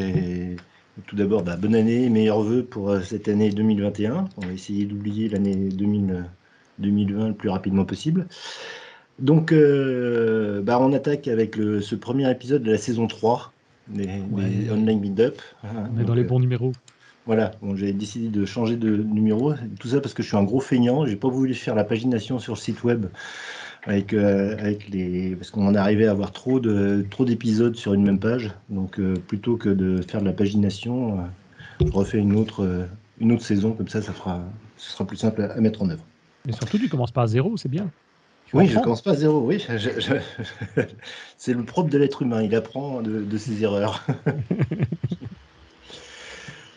Et tout d'abord, bonne année, meilleurs vœux pour cette année 2021. On va essayer d'oublier l'année 2020 le plus rapidement possible. Donc, on attaque avec ce premier épisode de la saison 3 des Online Meetup. On est dans les bons numéros. Voilà, j'ai décidé de changer de numéro. Tout ça parce que je suis un gros feignant. J'ai pas voulu faire la pagination sur le site web parce qu'on en arrivait à avoir trop d'épisodes sur une même page. Donc, plutôt que de faire de la pagination, je refais une autre saison. Comme ça, ce sera plus simple à mettre en œuvre. Mais surtout, tu commences pas à zéro, c'est bien. Oui, je commence pas à zéro. Oui, c'est le propre de l'être humain. Il apprend de ses erreurs.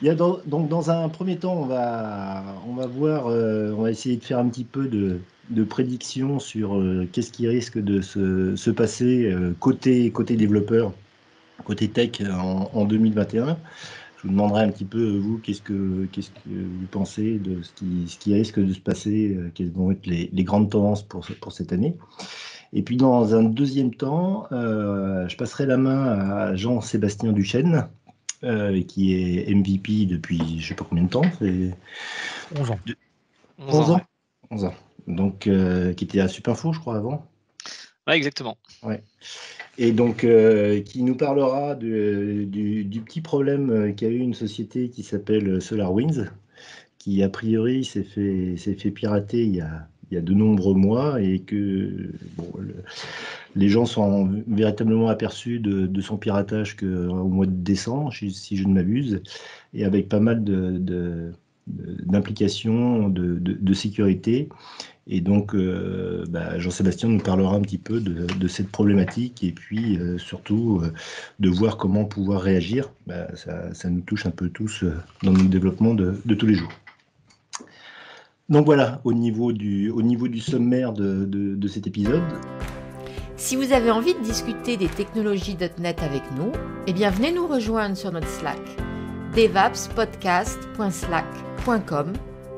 Donc, dans un premier temps, on va voir, on va essayer de faire un petit peu de prédiction sur qu'est-ce qui risque de se passer côté développeur, côté tech en 2021. Je vous demanderai un petit peu, vous, qu'est-ce que vous pensez de ce qui risque de se passer, quelles vont être les grandes tendances pour cette année. Et puis, dans un deuxième temps, je passerai la main à Jean-Sébastien Duchesne, qui est MVP depuis je ne sais pas combien de temps. C'est 11 ans. 11 ans. 11 ans. Donc, qui était à Supinfo, je crois, avant. Ouais, exactement. Ouais. Et donc, qui nous parlera du petit problème qu'a eu une société qui s'appelle SolarWinds, qui a priori s'est fait pirater il y a de nombreux mois, et que les gens sont véritablement aperçus de son piratage qu'au mois de décembre, si je ne m'abuse, et avec pas mal d'implications de sécurité. Et donc, Jean-Sébastien nous parlera un petit peu de cette problématique, et puis surtout de voir comment pouvoir réagir. Ça nous touche un peu tous dans notre développement de tous les jours. Donc voilà, au niveau du sommaire de cet épisode. Si vous avez envie de discuter des technologies .NET avec nous, venez nous rejoindre sur notre Slack, devapspodcast.slack.com,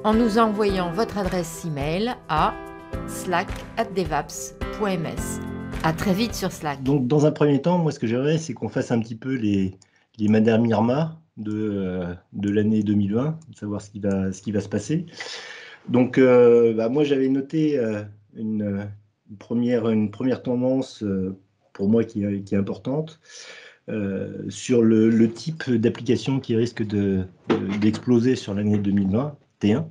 en nous envoyant votre adresse email à slack@devaps.ms. À très vite sur Slack. Donc, dans un premier temps, moi, ce que j'aimerais, c'est qu'on fasse un petit peu les Madame Irma de l'année 2020, savoir ce qui va se passer. Donc, moi, j'avais noté une première tendance pour moi qui est importante sur le type d'application qui risque d'exploser sur l'année 2021.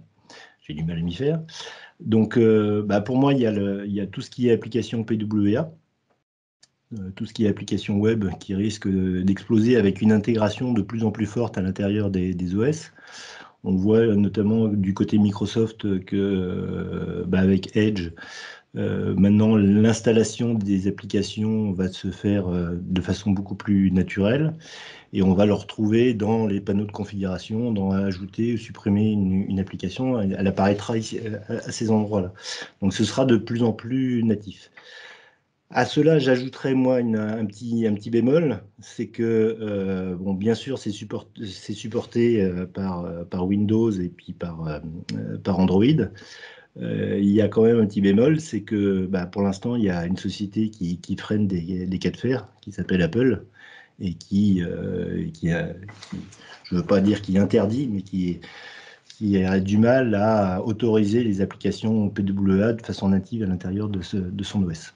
J'ai du mal à m'y faire. Donc, pour moi, il y a tout ce qui est application PWA, tout ce qui est application web qui risque d'exploser avec une intégration de plus en plus forte à l'intérieur des OS. On voit notamment du côté Microsoft que avec Edge, maintenant l'installation des applications va se faire de façon beaucoup plus naturelle, et on va le retrouver dans les panneaux de configuration, dans ajouter ou supprimer une application, elle apparaîtra ici, à ces endroits-là. Donc ce sera de plus en plus natif. À cela, j'ajouterais moi un petit bémol, c'est que bien sûr c'est supporté par Windows et puis par Android. Il y a quand même un petit bémol, c'est que pour l'instant il y a une société qui freine des cas de fer, qui s'appelle Apple, et qui je ne veux pas dire qui interdit, mais qui a du mal à autoriser les applications PWA de façon native à l'intérieur de son OS.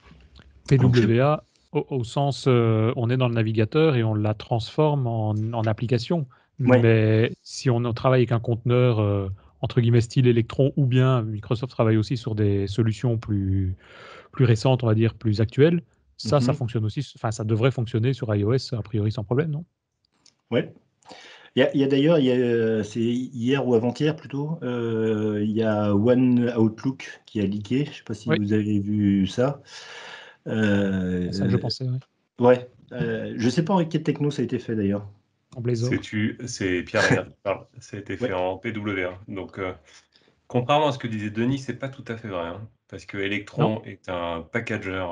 PWA, au sens, on est dans le navigateur et on la transforme en application. Ouais. Mais si on travaille avec un conteneur, entre guillemets, style Electron, ou bien Microsoft travaille aussi sur des solutions plus récentes, on va dire, plus actuelles, ça fonctionne aussi, ça devrait fonctionner sur iOS, a priori, sans problème, non? Ouais. Il y a d'ailleurs, c'est hier ou avant-hier plutôt, il y a OneOutlook qui a leaké. Je ne sais pas si vous avez vu ça. C'est ça que je pensais, oui. Ouais. Je ne sais pas avec quelle techno ça a été fait d'ailleurs. En Blazor. C'est Pierre Regarde qui parle. Ça a été fait en PWA. Donc, contrairement à ce que disait Denis, c'est pas tout à fait vrai. Parce que Electron est un packager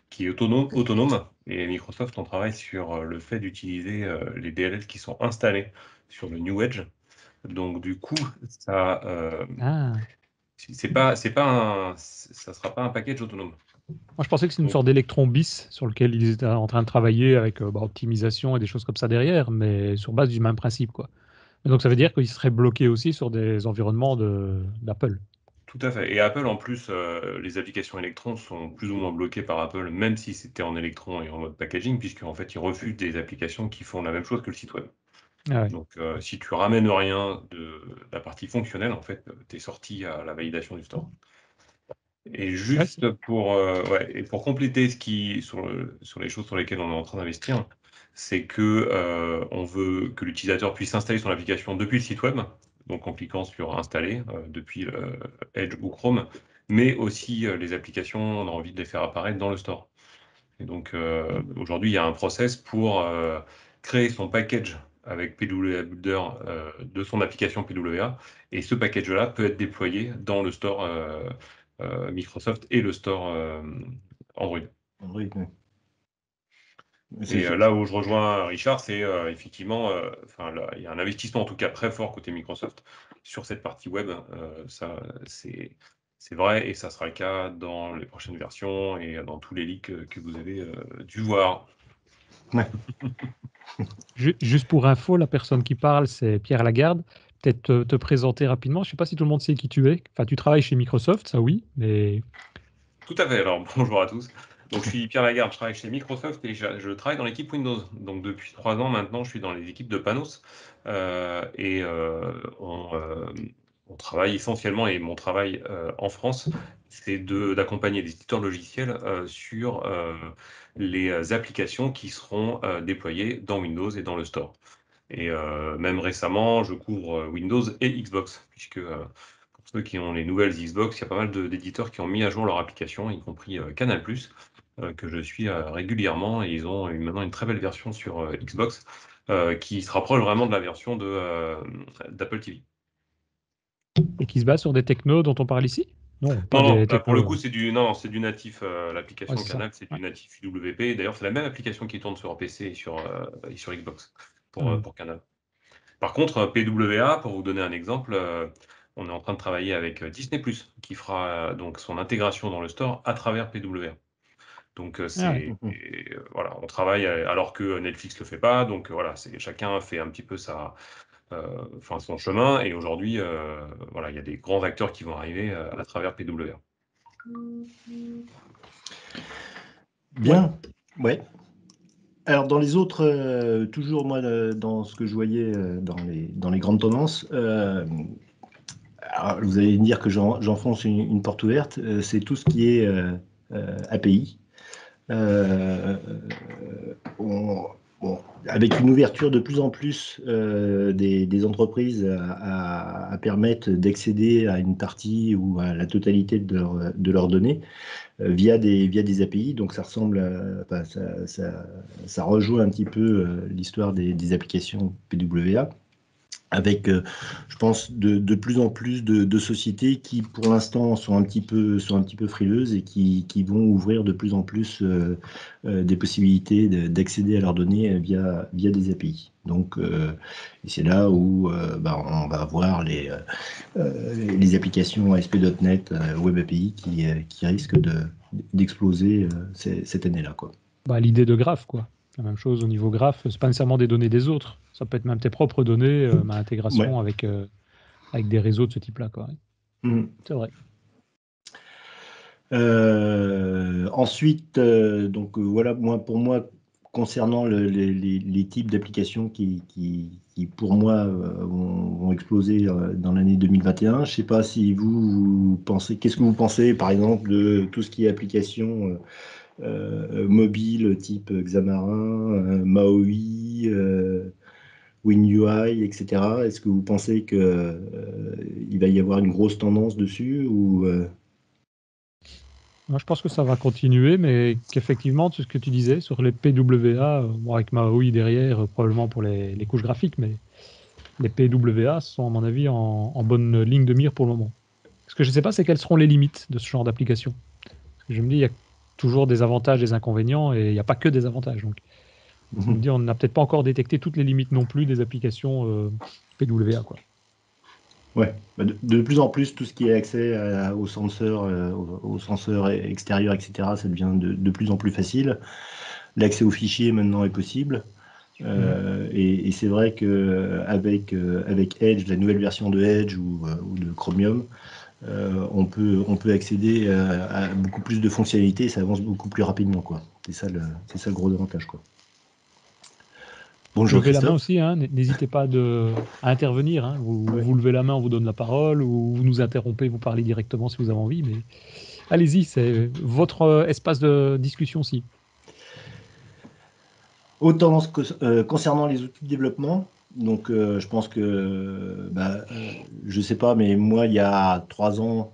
qui est autonome. Et Microsoft, on travaille sur le fait d'utiliser les DLL qui sont installés sur le New Edge. Donc, du coup, ça ça sera pas un package autonome. Moi, je pensais que c'est une Donc, sorte d'électron bis sur lequel ils étaient en train de travailler avec optimisation et des choses comme ça derrière, mais sur base du même principe, quoi. Et donc, ça veut dire qu'ils seraient bloqués aussi sur des environnements d'Apple. tout à fait. Et Apple, en plus, les applications Electron sont plus ou moins bloquées par Apple, même si c'était en Electron et en mode packaging, puisqu'en fait, ils refusent des applications qui font la même chose que le site web. Ah ouais. Donc, si tu ramènes rien de la partie fonctionnelle, en fait, tu es sorti à la validation du store. Et Ouais, juste pour compléter sur les choses sur lesquelles on est en train d'investir, c'est que on veut que l'utilisateur puisse installer son application depuis le site web, donc en cliquant sur installer depuis Edge ou Chrome, mais aussi les applications, on a envie de les faire apparaître dans le store. Et donc aujourd'hui, il y a un process pour créer son package avec PWA Builder de son application PWA, et ce package-là peut être déployé dans le store Microsoft et le store Android. Android, ouais. Et là où je rejoins Richard, c'est effectivement, il y a un investissement en tout cas très fort côté Microsoft sur cette partie web. Ça, c'est vrai, et ça sera le cas dans les prochaines versions et dans tous les leaks que vous avez dû voir. Ouais. Juste pour info, la personne qui parle, c'est Pierre Lagarde. Peut-être te présenter rapidement. Je ne sais pas si tout le monde sait qui tu es. Enfin, tu travailles chez Microsoft, ça oui, mais Tout à fait. Alors, bonjour à tous. Donc, je suis Pierre Lagarde, je travaille chez Microsoft et je travaille dans l'équipe Windows. Donc, depuis 3 ans maintenant, je suis dans les équipes de Panos. On travaille essentiellement, et mon travail en France, c'est d'accompagner des éditeurs logiciels sur les applications qui seront déployées dans Windows et dans le store. Et même récemment, je couvre Windows et Xbox, puisque pour ceux qui ont les nouvelles Xbox, il y a pas mal d'éditeurs qui ont mis à jour leur application, y compris Canal+, que je suis régulièrement, et ils ont maintenant une très belle version sur Xbox, qui se rapproche vraiment de la version d'Apple TV. et qui se base sur des technos dont on parle ici? Non, pas Non, des là, pour le coup, technos. c'est du natif. Ouais, L'application c'est ça. Canal, c'est Ouais. du natif UWP. D'ailleurs, c'est la même application qui tourne sur PC et sur Xbox pour Canal. Par contre, PWA, pour vous donner un exemple, on est en train de travailler avec Disney+, qui fera donc son intégration dans le store à travers PWA. Donc Ah ouais. voilà, on travaille alors que Netflix le fait pas. Donc voilà, chacun fait un petit peu son chemin. Et aujourd'hui, voilà, il y a des grands acteurs qui vont arriver à travers PWA. Bien, ouais. Alors, dans les autres, toujours moi, dans ce que je voyais dans les grandes tendances, alors, vous allez me dire que j'enfonce une porte ouverte, c'est tout ce qui est API. Euh, on- bon, avec une ouverture de plus en plus des entreprises à permettre d'accéder à une partie ou à la totalité de leurs données via des API. Donc ça ressemble enfin, ça rejoint un petit peu l'histoire des applications PWA avec, je pense, de plus en plus de sociétés qui, pour l'instant, sont un petit peu frileuses et qui vont ouvrir de plus en plus des possibilités d'accéder à leurs données via des API. Donc, et c'est là où on va avoir les applications ASP.NET Web API qui risquent d'exploser cette année-là, quoi. Bah, l'idée de graphe, quoi. La même chose au niveau graphe, c'est pas nécessairement des données des autres. Ça peut être même tes propres données, ma intégration Ouais. avec des réseaux de ce type-là, quoi. Mhm. C'est vrai. Ensuite, voilà, pour moi, concernant les types d'applications qui, pour moi, vont exploser dans l'année 2021, je ne sais pas si vous pensez, qu'est-ce que vous pensez, par exemple, de tout ce qui est applications mobiles type Xamarin, Maui, WinUI, etc. Est-ce que vous pensez que il va y avoir une grosse tendance dessus ou Moi, je pense que ça va continuer, mais qu'effectivement, tout ce que tu disais sur les PWA, bon, avec Maui derrière, probablement pour les couches graphiques, mais les PWA sont, à mon avis, en bonne ligne de mire pour le moment. Ce que je ne sais pas, c'est quelles seront les limites de ce genre d'application. Parce que je me dis, il y a toujours des avantages, des inconvénients, et il n'y a pas que des avantages. Donc, je me dis, on n'a peut-être pas encore détecté toutes les limites non plus des applications PWA, quoi. Ouais, de plus en plus, tout ce qui est accès aux senseurs extérieurs, etc., ça devient de plus en plus facile. L'accès aux fichiers maintenant est possible. Et c'est vrai qu'avec Edge, la nouvelle version de Edge ou de Chromium, on peut accéder à beaucoup plus de fonctionnalités et ça avance beaucoup plus rapidement, quoi. C'est ça le gros avantage, quoi. Bonjour Levez la main Christophe. aussi, hein, n'hésitez pas à intervenir. Hein. Vous levez la main, on vous donne la parole, ou vous nous interrompez, vous parlez directement si vous avez envie. Mais allez-y, c'est votre espace de discussion aussi. Autant concernant les outils de développement, donc je pense que, je sais pas, mais moi, il y a 3 ans,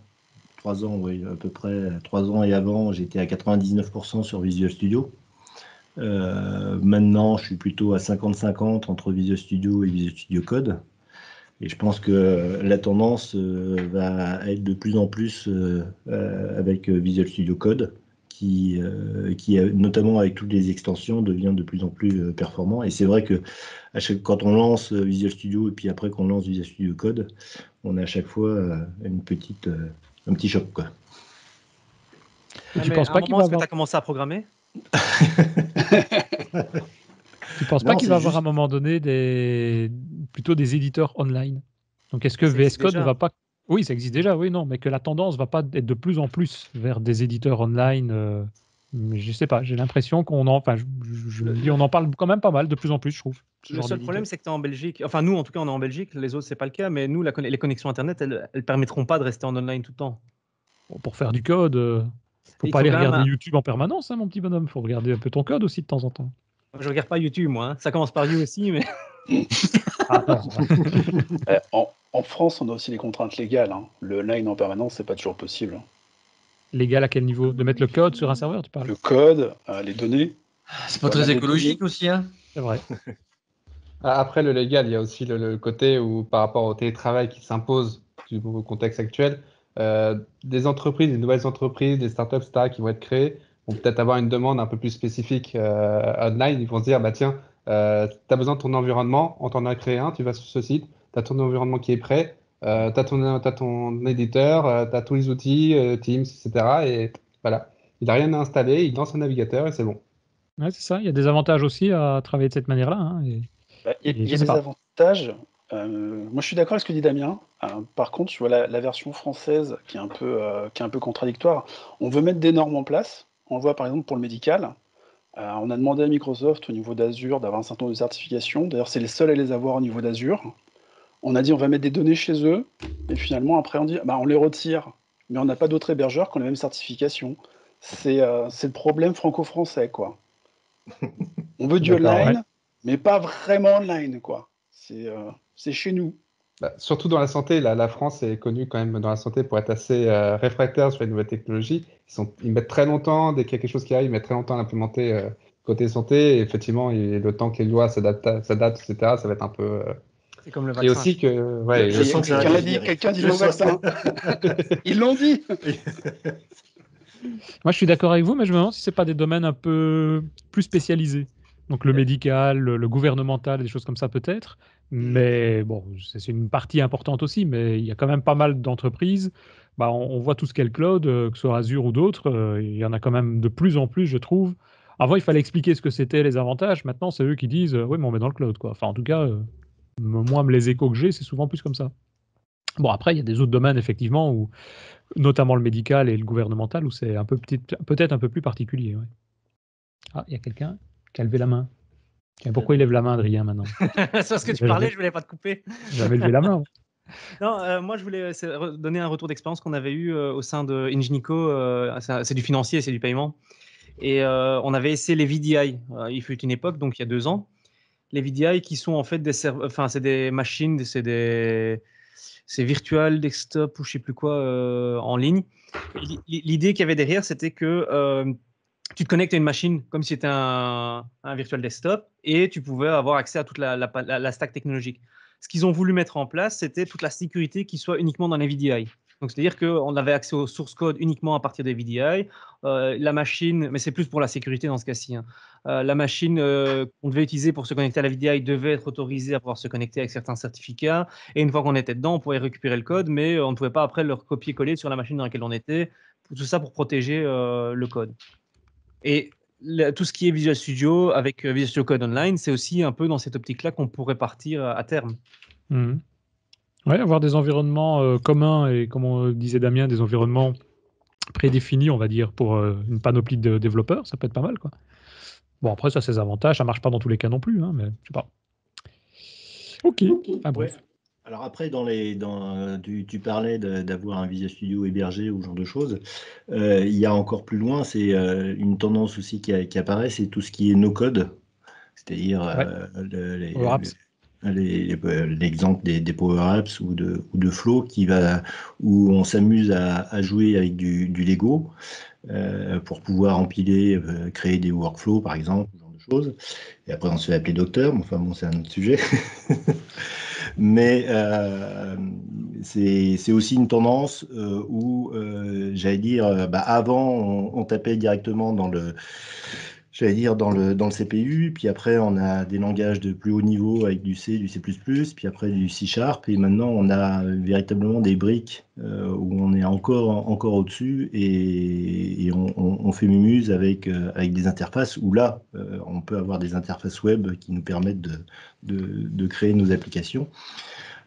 oui, à peu près 3 ans et avant, j'étais à 99% sur Visual Studio. Maintenant, je suis plutôt à 50-50 entre Visual Studio et Visual Studio Code. Et je pense que la tendance va être de plus en plus avec Visual Studio Code, qui notamment avec toutes les extensions, devient de plus en plus performant. Et c'est vrai que quand on lance Visual Studio et puis après qu'on lance Visual Studio Code, on a à chaque fois un petit choc, quoi. Et tu penses pas qu'il va avoir... tu as commencé à programmer? Tu penses pas qu'il va avoir à un moment donné plutôt des éditeurs online? Donc est-ce que VS Code ne va pas... Oui, ça existe déjà, oui, non, mais que la tendance va pas être de plus en plus vers des éditeurs online. Je sais pas, j'ai l'impression qu'on en... Enfin, on en parle quand même pas mal, de plus en plus, je trouve. Le seul problème, c'est que tu es en Belgique. Enfin, nous, en tout cas, on est en Belgique. Les autres, c'est pas le cas. Mais nous, les connexions Internet, elles permettront pas de rester en online tout le temps. Bon, pour faire du code, faut pas aller regarder YouTube en permanence, hein, mon petit bonhomme. Faut regarder un peu ton code aussi de temps en temps. Je regarde pas YouTube, moi. Hein. Ça commence par You aussi, mais... En France, on a aussi les contraintes légales. Hein. Le online en permanence, c'est pas toujours possible. Légal à quel niveau? De mettre le code sur un serveur, tu parles? Le code, les données. C'est pas très écologique aussi, hein. C'est vrai. Après, le légal, il y a aussi le côté où, par rapport au télétravail qui s'impose au contexte actuel, des entreprises, des nouvelles entreprises, des startups, etc., qui vont être créées, vont peut-être avoir une demande un peu plus spécifique online. Ils vont se dire, bah tiens, tu as besoin de ton environnement, on t'en a créé un, tu vas sur ce site, tu as ton environnement qui est prêt, tu as ton éditeur, tu as tous les outils, Teams, etc. Et voilà, il n'a rien à installer, il lance un navigateur et c'est bon. Ouais, c'est ça, il y a des avantages aussi à travailler de cette manière-là. Hein, il y a des avantages. Moi, je suis d'accord avec ce que dit Damien. Par contre, tu vois la version française qui est un peu contradictoire. On veut mettre des normes en place. On le voit par exemple pour le médical. On a demandé à Microsoft au niveau d'Azure d'avoir un certain nombre de certifications. D'ailleurs, c'est les seuls à les avoir au niveau d'Azure. On a dit on va mettre des données chez eux. Et finalement, après, on dit on les retire. Mais on n'a pas d'autres hébergeurs qui ont la même certification. C'est le problème franco-français, quoi. On veut du online, mais pas vraiment online, quoi. C'est chez nous. Surtout dans la santé, la France est connue quand même dans la santé pour être assez réfractaire sur les nouvelles technologies. Ils mettent très longtemps, dès qu'il y a quelque chose qui arrive, ils mettent très longtemps à l'implémenter côté santé. Et effectivement, le temps que les lois s'adaptent, etc., ça va être un peu... C'est comme le vaccin. Et aussi que... Ouais, quelqu'un dit le vaccin. Ils l'ont dit. Moi, je suis d'accord avec vous, mais je me demande si ce n'est pas des domaines un peu plus spécialisés. Donc le médical, le gouvernemental, des choses comme ça peut-être. Mais bon, c'est une partie importante aussi, mais il y a quand même pas mal d'entreprises. On voit tout ce qu'est le cloud, que ce soit Azure ou d'autres. Il y en a quand même de plus en plus, je trouve. Avant, il fallait expliquer ce que c'était, les avantages. Maintenant, c'est eux qui disent oui, mais on met dans le cloud, quoi. Enfin, en tout cas, moi, les échos que j'ai, c'est souvent plus comme ça. Bon, après, il y a des autres domaines, effectivement, où, notamment le médical et le gouvernemental, où c'est peut-être un peu plus particulier. Ouais. Ah, il y a quelqu'un qui a levé la main. Pourquoi il lève la main, Adrien, maintenant? C'est parce que tu parlais, je ne voulais pas te couper. J'avais levé la main. Non, moi, je voulais donner un retour d'expérience qu'on avait eu au sein de Ingenico. C'est du financier, c'est du paiement. Et on avait essayé les VDI. Il fut une époque, donc il y a 2 ans. Les VDI qui sont en fait c'est des machines, c'est virtual desktop ou je sais plus quoi en ligne. L'idée qu'il y avait derrière, c'était que tu te connectes à une machine comme si c'était un virtual desktop et tu pouvais avoir accès à toute la stack technologique. Ce qu'ils ont voulu mettre en place, c'était toute la sécurité qui soit uniquement dans les VDI. Donc, c'est-à-dire qu'on avait accès au source code uniquement à partir des VDI. La machine, mais c'est plus pour la sécurité dans ce cas-ci, hein. La machine qu'on devait utiliser pour se connecter à la VDI devait être autorisée à pouvoir se connecter avec certains certificats. Et une fois qu'on était dedans, on pouvait récupérer le code, mais on ne pouvait pas après le copier-coller sur la machine dans laquelle on était. Tout ça pour protéger le code. Et tout ce qui est Visual Studio avec Visual Studio Code Online, c'est aussi un peu dans cette optique-là qu'on pourrait partir à terme. Ouais, avoir des environnements communs et, comme on disait Damien, des environnements prédéfinis, on va dire, pour une panoplie de développeurs, ça peut être pas mal, quoi. Bon, après, ça a ses avantages, ça marche pas dans tous les cas non plus, hein, mais je sais pas. Ok, enfin, bref. Ouais. Alors après, tu parlais d'avoir un Visual Studio hébergé ou ce genre de choses. Il y a encore plus loin, c'est une tendance aussi qui apparaît, c'est tout ce qui est no-code, c'est-à-dire l'exemple des Power Apps ou de Flow où on s'amuse à jouer avec du Lego pour pouvoir empiler, créer des workflows par exemple, ce genre de choses. Et après on se fait appeler docteur, mais enfin bon, c'est un autre sujet. Mais c'est aussi une tendance où, j'allais dire, avant on tapait directement dans le CPU, puis après on a des langages de plus haut niveau avec du C, du C++, puis après du C#, et maintenant on a véritablement des briques où on est encore au-dessus, et on fait mumuse avec des interfaces où là on peut avoir des interfaces web qui nous permettent de créer nos applications.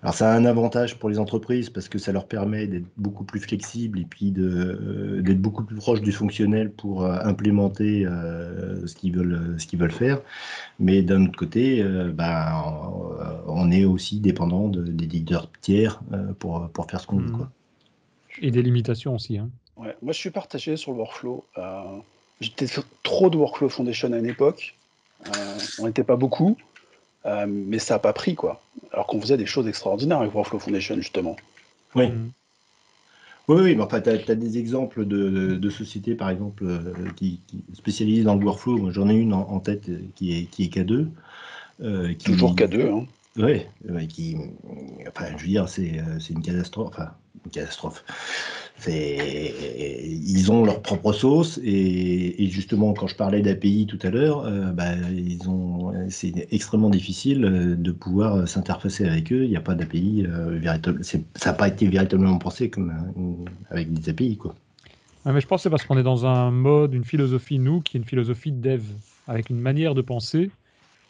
Alors ça a un avantage pour les entreprises parce que ça leur permet d'être beaucoup plus flexibles et puis d'être beaucoup plus proche du fonctionnel pour implémenter ce qu'ils veulent faire. Mais d'un autre côté, on est aussi dépendant d'éditeurs tiers pour faire ce qu'on veut, quoi. Et des limitations aussi, hein. Ouais, moi je suis partagé sur le workflow. J'étais sur trop de Workflow Foundation à une époque. On n'était pas beaucoup. Mais ça n'a pas pris, quoi. Alors qu'on faisait des choses extraordinaires avec Workflow Foundation, justement. Oui. Oui, mais enfin, tu as des exemples de sociétés, par exemple, qui spécialisées dans le workflow. Moi, j'en ai une en tête qui est K2. Toujours K2, hein. Oui, enfin, je veux dire, c'est une catastrophe. Enfin, une catastrophe. Ils ont leur propre sauce et justement, quand je parlais d'API tout à l'heure, c'est extrêmement difficile de pouvoir s'interfacer avec eux. Il n'y a pas d'API véritable. Ça n'a pas été véritablement pensé comme avec des API, quoi. Ouais, mais je pense que c'est parce qu'on est dans un mode, une philosophie, nous, qui est une philosophie dev, avec une manière de penser.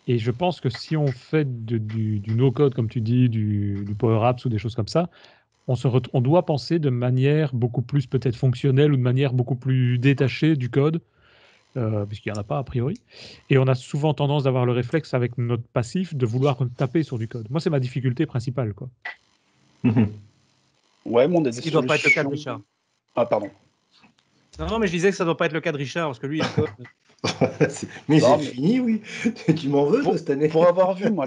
Et je pense que si on fait du no-code, comme tu dis, du Power Apps ou des choses comme ça, on doit penser de manière beaucoup plus peut-être fonctionnelle ou de manière beaucoup plus détachée du code, puisqu'il n'y en a pas a priori. Et on a souvent tendance d'avoir le réflexe avec notre passif de vouloir taper sur du code. Moi, c'est ma difficulté principale, quoi. Ouais, mais on a des solutions. Doit pas être le cas de Richard. Ah, pardon. Non, mais je disais que ça ne doit pas être le cas de Richard, parce que lui, il code. mais c'est fini, oui. Tu m'en veux, cette année. Pour avoir vu, moi,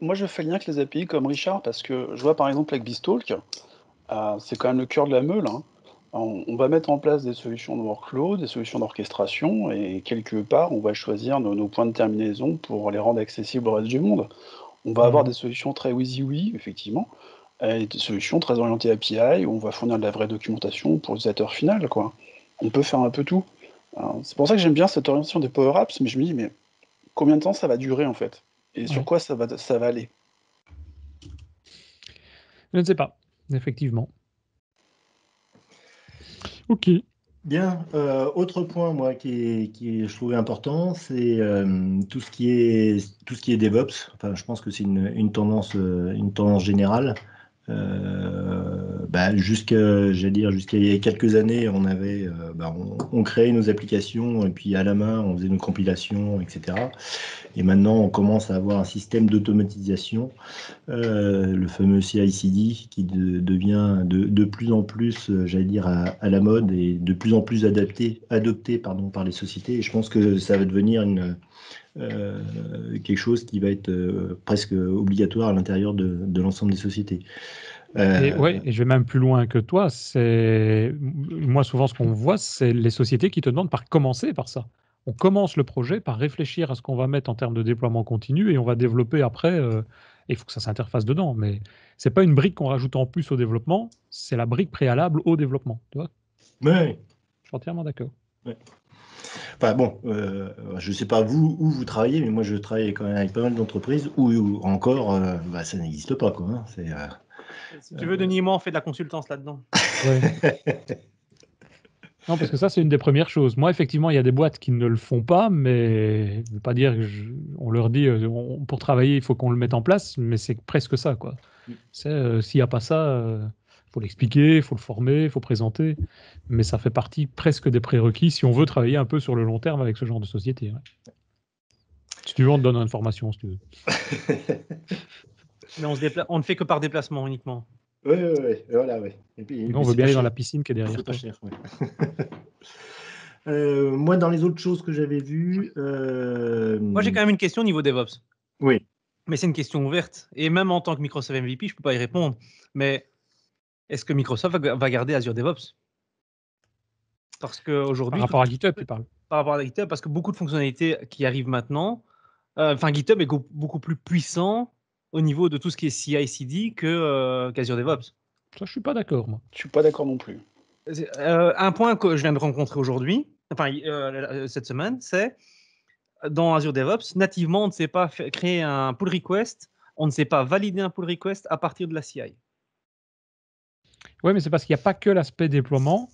moi, je fais le lien avec les API comme Richard, parce que je vois par exemple avec BizTalk, c'est quand même le cœur de la meule, hein. On va mettre en place des solutions de workflow, des solutions d'orchestration, et quelque part, on va choisir nos points de terminaison pour les rendre accessibles au reste du monde. On va avoir des solutions très WYSIWYG, effectivement, et des solutions très orientées API, où on va fournir de la vraie documentation pour l'utilisateur final, quoi. On peut faire un peu tout. C'est pour ça que j'aime bien cette orientation des Power Apps, mais je me dis, mais combien de temps ça va durer, en fait? Et sur quoi ça va aller? Je ne sais pas, effectivement. Ok. Bien. Autre point, moi, qui je trouvais important, c'est tout ce qui est DevOps. Enfin, je pense que c'est une tendance générale. Jusqu'à il y a quelques années, on créait nos applications et puis à la main, on faisait nos compilations, etc. Et maintenant, on commence à avoir un système d'automatisation, le fameux CI/CD, qui devient de plus en plus, à la mode et de plus en plus adopté par les sociétés. Et je pense que ça va devenir quelque chose qui va être presque obligatoire à l'intérieur de l'ensemble des sociétés. Et je vais même plus loin que toi. Moi, souvent, ce qu'on voit, c'est les sociétés qui te demandent par commencer par ça. On commence le projet par réfléchir à ce qu'on va mettre en termes de déploiement continu et on va développer après Et il faut que ça s'interface dedans. Mais c'est pas une brique qu'on rajoute en plus au développement, c'est la brique préalable au développement. Tu vois ? Ouais. Je suis entièrement d'accord. Ouais. Enfin bon, je ne sais pas vous où vous travaillez, mais moi je travaille quand même avec pas mal d'entreprises où encore ça n'existe pas, quoi. Hein. Si tu veux, Denis et moi, on fait de la consultance là-dedans. Ouais. Non, parce que ça, c'est une des premières choses. Moi, effectivement, il y a des boîtes qui ne le font pas, mais je ne veux pas dire on leur dit pour travailler, il faut qu'on le mette en place, mais c'est presque ça, quoi. S'il n'y a pas ça, faut l'expliquer, il faut le former, il faut présenter, mais ça fait partie presque des prérequis si on veut travailler un peu sur le long terme avec ce genre de société. Ouais. Si tu veux, on te donne une formation, si tu veux. Mais on ne fait que par déplacement uniquement. Oui, voilà, oui. Et puis, on veut bien aller dans la piscine qui est derrière. C'est pas cher, ouais. Moi, dans les autres choses que j'avais vues... Moi, j'ai quand même une question au niveau DevOps. Oui. Mais c'est une question ouverte. Et même en tant que Microsoft MVP, je ne peux pas y répondre. Mais est-ce que Microsoft va garder Azure DevOps ? Parce qu'aujourd'hui... Par rapport à GitHub, tu parles ? Par rapport à GitHub, parce que beaucoup de fonctionnalités qui arrivent maintenant... GitHub est beaucoup plus puissant au niveau de tout ce qui est CI/CD qu'Azure DevOps. Ça, je ne suis pas d'accord, moi. Je ne suis pas d'accord non plus. Un point que je viens de rencontrer aujourd'hui, cette semaine, c'est dans Azure DevOps, nativement, on ne sait pas créer un pull request, on ne sait pas valider un pull request à partir de la CI. Oui, mais c'est parce qu'il n'y a pas que l'aspect déploiement.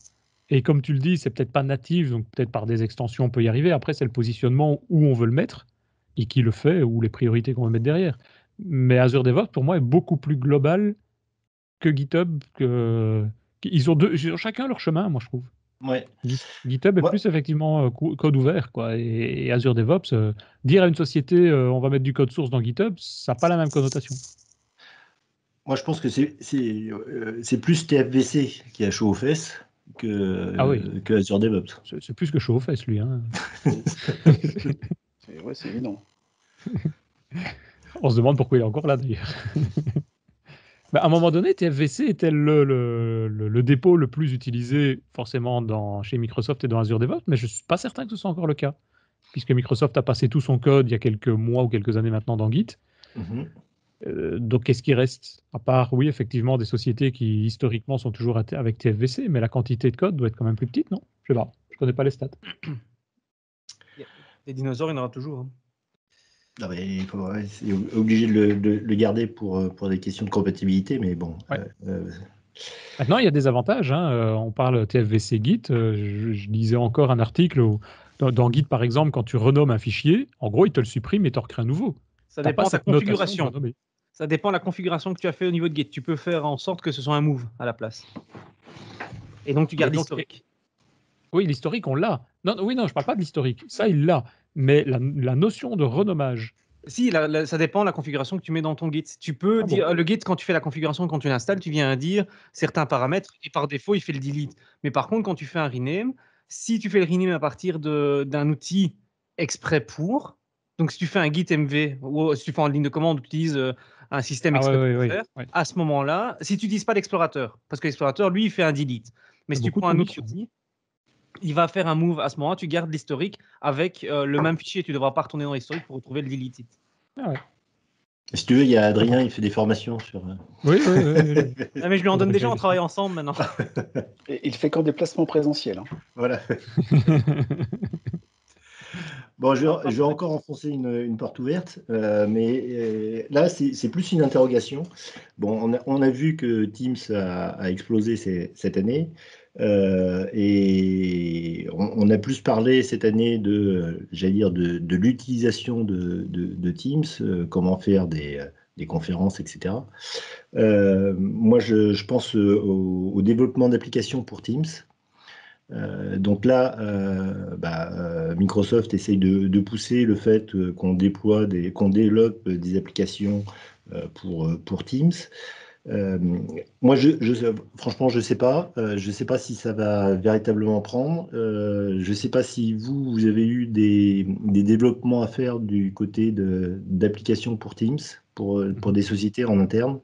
Et comme tu le dis, c'est peut-être pas natif, donc peut-être par des extensions, on peut y arriver. Après, c'est le positionnement où on veut le mettre et qui le fait, ou les priorités qu'on veut mettre derrière. Mais Azure DevOps, pour moi, est beaucoup plus global que GitHub. Ils ont chacun leur chemin, moi, je trouve. Ouais. GitHub est plus effectivement code ouvert, quoi. Et Azure DevOps, dire à une société on va mettre du code source dans GitHub, ça n'a pas la même connotation. Moi, je pense que c'est plus TFVC qui a chaud aux fesses que Azure DevOps. C'est plus que chaud aux fesses, lui. Hein. C'est évident. On se demande pourquoi il est encore là, d'ailleurs. À un moment donné, TFVC était le dépôt le plus utilisé forcément chez Microsoft et dans Azure DevOps, mais je ne suis pas certain que ce soit encore le cas, puisque Microsoft a passé tout son code il y a quelques mois ou quelques années maintenant dans Git. Donc, qu'est-ce qui reste ? À part, oui, effectivement, des sociétés qui historiquement sont toujours avec TFVC, mais la quantité de code doit être quand même plus petite, non ? Je ne sais pas, je ne connais pas les stats. Les dinosaures, il y en aura toujours. Hein. Non, mais c'est obligé de le garder pour des questions de compatibilité, mais bon. Ouais. Maintenant, il y a des avantages. Hein. On parle TFVC Git. Je lisais encore un article où, dans Git, par exemple, quand tu renommes un fichier, en gros, il te le supprime et tu en recrées un nouveau. Ça dépend de ta configuration. Ça dépend de la configuration que tu as fait au niveau de Git. Tu peux faire en sorte que ce soit un move à la place. Et donc, tu gardes l'historique. Oui, l'historique, on l'a. Non, je ne parle pas de l'historique. Ça, il l'a. Mais la notion de renommage... Si, ça dépend de la configuration que tu mets dans ton Git. Tu peux dire, le Git, quand tu fais la configuration, quand tu l'installes, tu viens dire certains paramètres et par défaut, il fait le delete. Mais par contre, quand tu fais un rename, si tu fais le rename à partir d'un outil exprès pour, donc si tu fais un git mv ou si tu fais en ligne de commande, tu utilises un système exprès pour faire, à ce moment-là, si tu n'utilises pas l'explorateur, parce que l'explorateur, lui, il fait un delete. Mais si tu prends un autre outil, il va faire un move à ce moment-là, tu gardes l'historique avec le même fichier, tu ne devras pas retourner dans l'historique pour retrouver le delete. Si tu veux, il y a Adrien, il fait des formations sur... Oui. Ah, mais je lui en donne déjà, on travaille ensemble maintenant. Et il fait qu'en déplacement présentiel. Hein. Voilà. Bon, je vais encore enfoncer une porte ouverte, mais là, c'est plus une interrogation. Bon, on a vu que Teams a explosé cette année, et on a plus parlé cette année de l'utilisation de Teams, comment faire des conférences, etc. Moi, je pense au développement d'applications pour Teams. Donc là, Microsoft essaye de pousser le fait qu'on développe des applications pour Teams. Moi, franchement, je sais pas. Je sais pas si ça va véritablement prendre. Je sais pas si vous avez eu des développements à faire du côté d'applications pour Teams, pour des sociétés en interne.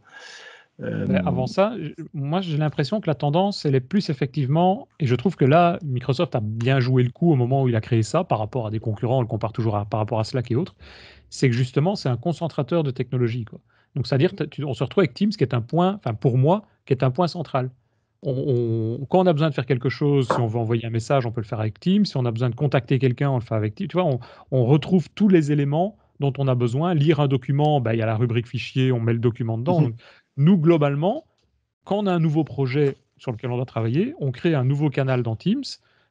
Avant ça, moi j'ai l'impression que la tendance, elle est plus effectivement, et je trouve que là, Microsoft a bien joué le coup au moment où il a créé ça par rapport à des concurrents, on le compare toujours par rapport à Slack et autres, c'est que justement, c'est un concentrateur de technologie, quoi. Donc, c'est-à-dire on se retrouve avec Teams qui est un point, enfin pour moi, qui est un point central. Quand on a besoin de faire quelque chose, si on veut envoyer un message, on peut le faire avec Teams. Si on a besoin de contacter quelqu'un, on le fait avec Teams. Tu vois, on retrouve tous les éléments dont on a besoin. Lire un document, il y a la rubrique fichier, on met le document dedans. Donc, nous, globalement, quand on a un nouveau projet sur lequel on doit travailler, on crée un nouveau canal dans Teams,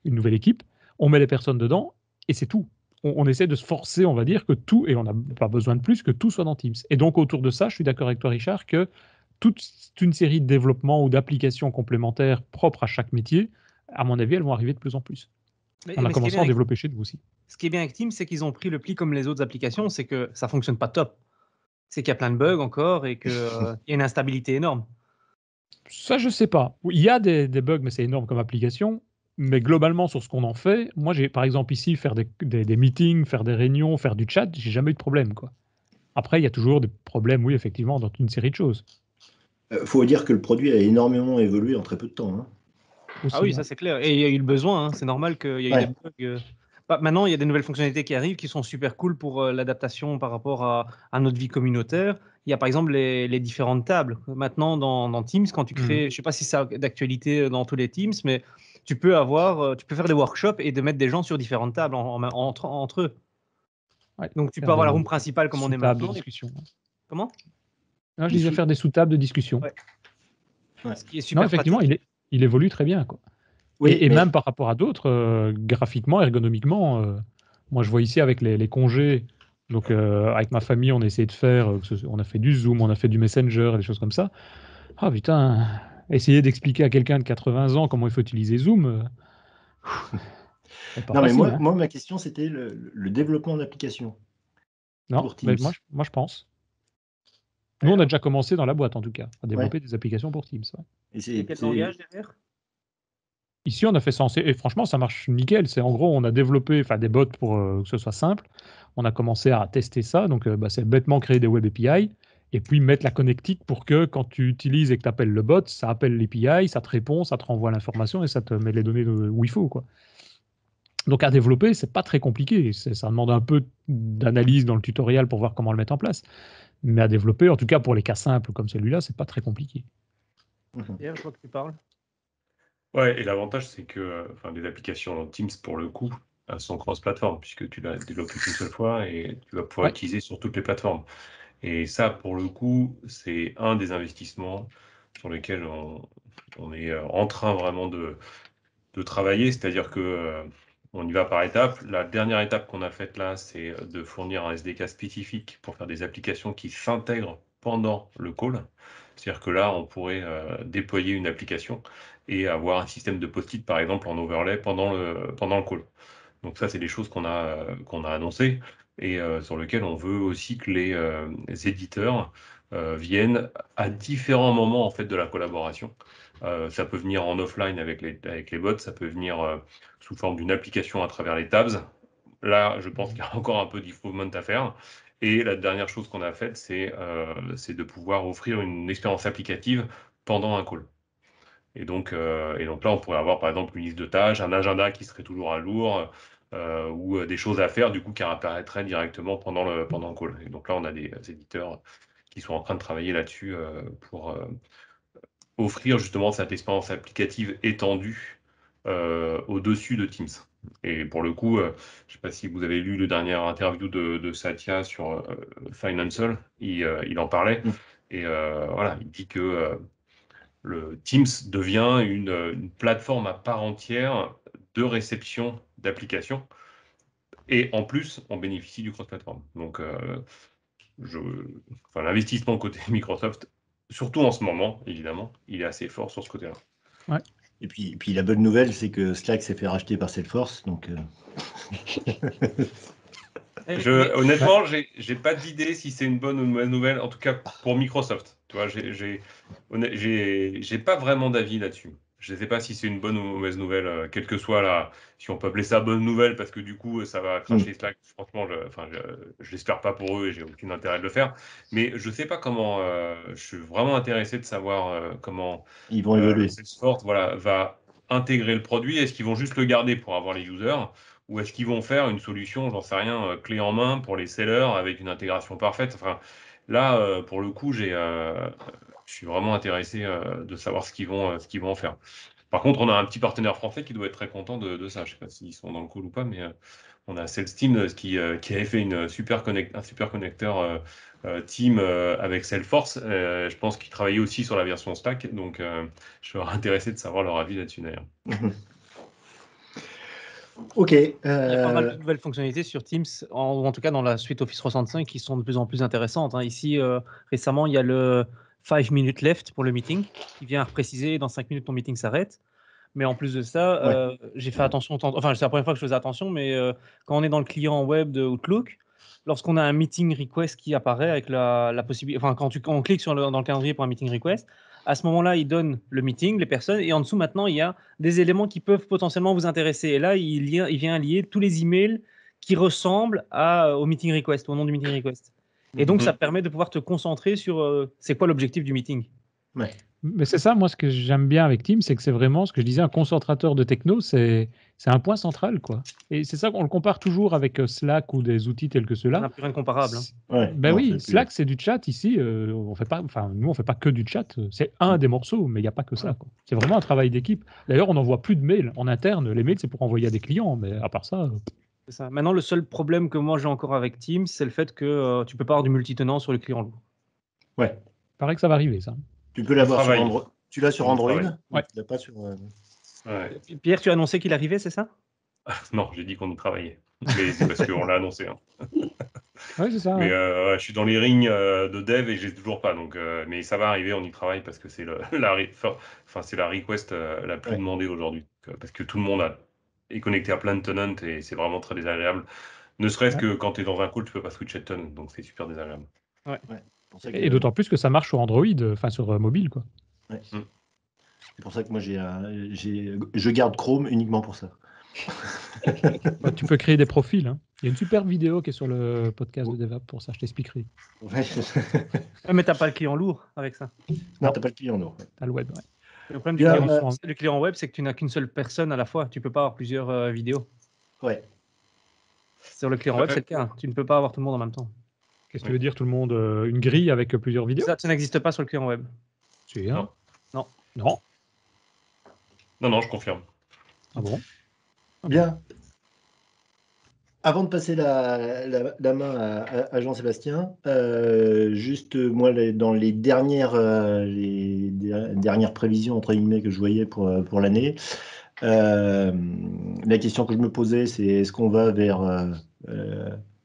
une nouvelle équipe, on met les personnes dedans et c'est tout. On essaie de se forcer, on va dire, que tout, et on n'a pas besoin de plus, que tout soit dans Teams. Et donc, autour de ça, je suis d'accord avec toi, Richard, que toute une série de développements ou d'applications complémentaires propres à chaque métier, à mon avis, elles vont arriver de plus en plus. On a commencé à en développer chez nous aussi. Ce qui est bien avec Teams, c'est qu'ils ont pris le pli comme les autres applications, c'est que ça ne fonctionne pas top. C'est qu'il y a plein de bugs encore et qu'il y a une instabilité énorme. Ça, je ne sais pas. Il y a des bugs, mais c'est énorme comme application. Mais globalement, sur ce qu'on en fait, moi, j'ai par exemple ici, faire des meetings, faire des réunions, faire du chat, j'ai jamais eu de problème, quoi. Après, il y a toujours des problèmes, oui, effectivement, dans une série de choses. Faut dire que le produit a énormément évolué en très peu de temps. Hein. Aussi, oui, ça c'est clair. Et il y a eu le besoin, hein. C'est normal qu'il y ait eu des bugs. Maintenant, il y a des nouvelles fonctionnalités qui arrivent qui sont super cool pour l'adaptation par rapport à notre vie communautaire. Il y a par exemple les différentes tables. Maintenant, dans Teams, quand tu crées, je ne sais pas si c'est d'actualité dans tous les Teams, mais tu peux faire des workshops et de mettre des gens sur différentes tables entre eux. Ouais, donc, tu peux avoir la room principale comme on est maintenant. De discussion. Comment? Non, je disais faire des sous-tables de discussion. Ouais. Ce qui est super effectivement, il évolue très bien, quoi. Oui, et même par rapport à d'autres, graphiquement, ergonomiquement, moi je vois ici avec les congés, donc avec ma famille, on a essayé de faire, on a fait du Zoom, on a fait du Messenger, des choses comme ça. Ah putain, essayer d'expliquer à quelqu'un de 80 ans comment il faut utiliser Zoom. Non, mais moi, ma question, c'était le développement d'applications. Non, mais moi je pense. Nous, on a déjà commencé dans la boîte, en tout cas, à développer des applications pour Teams. Et quel langage derrière? Ici, on a fait ça, et franchement, ça marche nickel. C'est en gros, on a développé des bots pour que ce soit simple. On a commencé à tester ça. Donc, c'est bêtement créer des web API et puis mettre la connectique pour que quand tu utilises et que tu appelles le bot, ça appelle l'API, ça te répond, ça te renvoie l'information et ça te met les données où il faut, quoi. Donc, à développer, c'est pas très compliqué. Ça demande un peu d'analyse dans le tutoriel pour voir comment le mettre en place. Mais à développer, en tout cas pour les cas simples comme celui-là, c'est pas très compliqué. Pierre, je vois que tu parles. Ouais, et l'avantage, c'est que les applications dans Teams, pour le coup, elles sont cross-plateformes, puisque tu l'as développé qu'une seule fois et tu vas pouvoir l'utiliser sur toutes les plateformes. Et ça, pour le coup, c'est un des investissements sur lesquels on est en train vraiment de travailler, c'est-à-dire que on y va par étapes. La dernière étape qu'on a faite là, c'est de fournir un SDK spécifique pour faire des applications qui s'intègrent pendant le call. C'est-à-dire que là, on pourrait déployer une application et avoir un système de post-it, par exemple, en overlay pendant le call. Donc ça, c'est des choses qu'on a annoncées et sur lesquelles on veut aussi que les éditeurs viennent à différents moments en fait, de la collaboration. Ça peut venir en offline avec les bots, ça peut venir sous forme d'une application à travers les tabs. Là, je pense qu'il y a encore un peu d'improvement à faire. Et la dernière chose qu'on a faite, c'est de pouvoir offrir une expérience applicative pendant un call. Et donc là, on pourrait avoir par exemple une liste de tâches, un agenda qui serait toujours à jour, ou des choses à faire du coup qui apparaîtraient directement pendant le call. Et donc là, on a des éditeurs qui sont en train de travailler là-dessus pour offrir justement cette expérience applicative étendue au-dessus de Teams. Et pour le coup, je ne sais pas si vous avez lu le dernier interview de Satya sur Financial, il en parlait, et voilà, il dit que le Teams devient une plateforme à part entière de réception d'applications, et en plus, on bénéficie du cross-platform. Donc, l'investissement côté Microsoft, surtout en ce moment, évidemment, il est assez fort sur ce côté-là. Ouais. Et puis la bonne nouvelle, c'est que Slack s'est fait racheter par Salesforce, donc. Honnêtement, j'ai pas d'idée si c'est une bonne ou une mauvaise nouvelle. En tout cas, pour Microsoft, tu vois, j'ai pas vraiment d'avis là-dessus. Je ne sais pas si c'est une bonne ou une mauvaise nouvelle, quelle que soit la. Si on peut appeler ça bonne nouvelle, parce que du coup, ça va cracher Slack. Franchement, je l'espère pas pour eux et j'ai aucun intérêt de le faire. Mais je sais pas comment. Je suis vraiment intéressé de savoir comment ils vont évoluer. Salesforce, va intégrer le produit. Est-ce qu'ils vont juste le garder pour avoir les users? Ou est-ce qu'ils vont faire une solution, j'en sais rien, clé en main pour les sellers avec une intégration parfaite? Enfin, Là, pour le coup, je suis vraiment intéressé de savoir ce qu'ils vont en faire. Par contre, on a un petit partenaire français qui doit être très content de ça. Je ne sais pas s'ils sont dans le call ou pas, mais on a Celsteam qui avait fait un super connecteur Team avec Salesforce. Je pense qu'ils travaillaient aussi sur la version Stack, donc je serais intéressé de savoir leur avis là-dessus d'ailleurs. Ok. Il y a pas mal de nouvelles fonctionnalités sur Teams, ou en tout cas dans la suite Office 365, qui sont de plus en plus intéressantes. Ici, récemment, il y a le 5 minutes left pour le meeting, qui vient préciser dans 5 minutes ton meeting s'arrête. Mais en plus de ça, j'ai fait attention, enfin c'est la première fois que je faisais attention, mais quand on est dans le client web de Outlook, lorsqu'on a un meeting request qui apparaît avec la possibilité, enfin quand on clique dans le calendrier pour un meeting request, à ce moment-là, il donne le meeting, les personnes, et en dessous maintenant, il y a des éléments qui peuvent potentiellement vous intéresser. Et là, il vient lier tous les emails qui ressemblent au meeting request, au nom du meeting request. Et donc, ça permet de pouvoir te concentrer sur c'est quoi l'objectif du meeting. Ouais. Mais c'est ça, moi, ce que j'aime bien avec Teams, c'est que c'est vraiment ce que je disais, un concentrateur de techno, c'est un point central, quoi. Et c'est ça qu'on le compare toujours avec Slack ou des outils tels que On ceux-là. n'a plus rien de comparable. Ben oui, Slack, c'est du chat. Ici, on fait pas, enfin, nous, on fait pas que du chat. C'est un des morceaux, mais il n'y a pas que ça, quoi. C'est vraiment un travail d'équipe. D'ailleurs, on n'envoie plus de mails en interne. Les mails, c'est pour envoyer à des clients, mais à part ça. C'est ça. Maintenant, le seul problème que moi j'ai encore avec Teams, c'est le fait que tu peux pas avoir du multitenant sur le client lourd. Ouais. Paraît que ça va arriver, ça. Tu peux l'avoir sur Android. Tu l'as sur Android. Ouais. Tu l'as pas sur. Ouais. Pierre, tu as annoncé qu'il arrivait, c'est ça? Non, j'ai dit qu'on y travaillait. Mais c'est parce qu'on l'a annoncé. Oui, c'est ça. Mais je suis dans les rings de dev et j'ai toujours pas. Donc, mais ça va arriver, on y travaille parce que c'est la request la plus demandée aujourd'hui. Parce que tout le monde est connecté à plein de tenants et c'est vraiment très désagréable. Ne serait-ce que quand tu es dans un call, tu peux pas switcher de tenant. Donc c'est super désagréable. Ouais. Et d'autant plus que ça marche sur Android, enfin sur mobile, quoi. Ouais. C'est pour ça que moi je garde Chrome uniquement pour ça. Tu peux créer des profils. Hein. Il y a une superbe vidéo qui est sur le podcast de DevApp pour ça, je t'expliquerai. Ouais. Mais t'as pas le client lourd avec ça. Non, t'as pas le client lourd. T'as le web, ouais. Le problème du client web, c'est que tu n'as qu'une seule personne à la fois. Tu peux pas avoir plusieurs vidéos. Ouais. Sur le client web, c'est le cas. Tu ne peux pas avoir tout le monde en même temps. Qu'est-ce que tu veux dire, tout le monde une grille avec plusieurs vidéos? Ça n'existe pas sur le client web. C'est hein? Non. Non, je confirme. Ah bon? Bien. Avant de passer la main à Jean-Sébastien, juste moi, dans les dernières prévisions, entre guillemets, que je voyais pour l'année, la question que je me posais, c'est est-ce qu'on va vers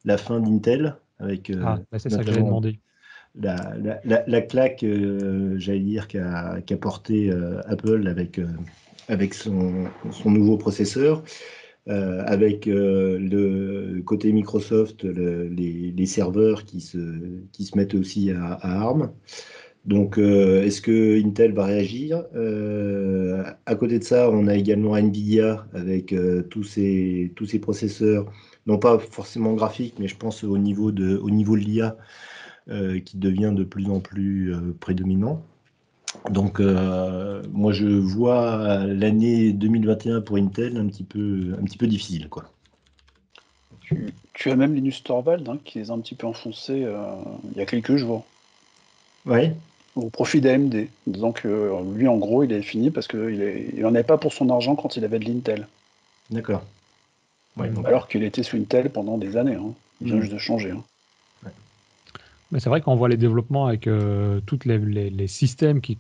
la fin d'Intel avec c'est ça que j'avais demandé. La claque, j'allais dire, qu'a porté Apple avec son nouveau processeur, avec le côté Microsoft, les serveurs qui se mettent aussi à ARM. Donc, est-ce que Intel va réagir? À côté de ça, on a également Nvidia avec tous ces processeurs, non pas forcément graphiques, mais je pense au niveau de l'IA qui devient de plus en plus prédominant. Donc, moi, je vois l'année 2021 pour Intel un petit peu difficile, quoi. Tu as même Linus Torvald qui les a un petit peu enfoncés il y a quelques jours. Ouais. Au profit d'AMD, disant que lui, en gros, il est fini parce qu'il n'en avait pas pour son argent quand il avait de l'Intel. D'accord. Ouais, alors qu'il était sous Intel pendant des années. Il vient juste de changer. Ouais. Mais c'est vrai qu'on voit les développements avec tous les systèmes qui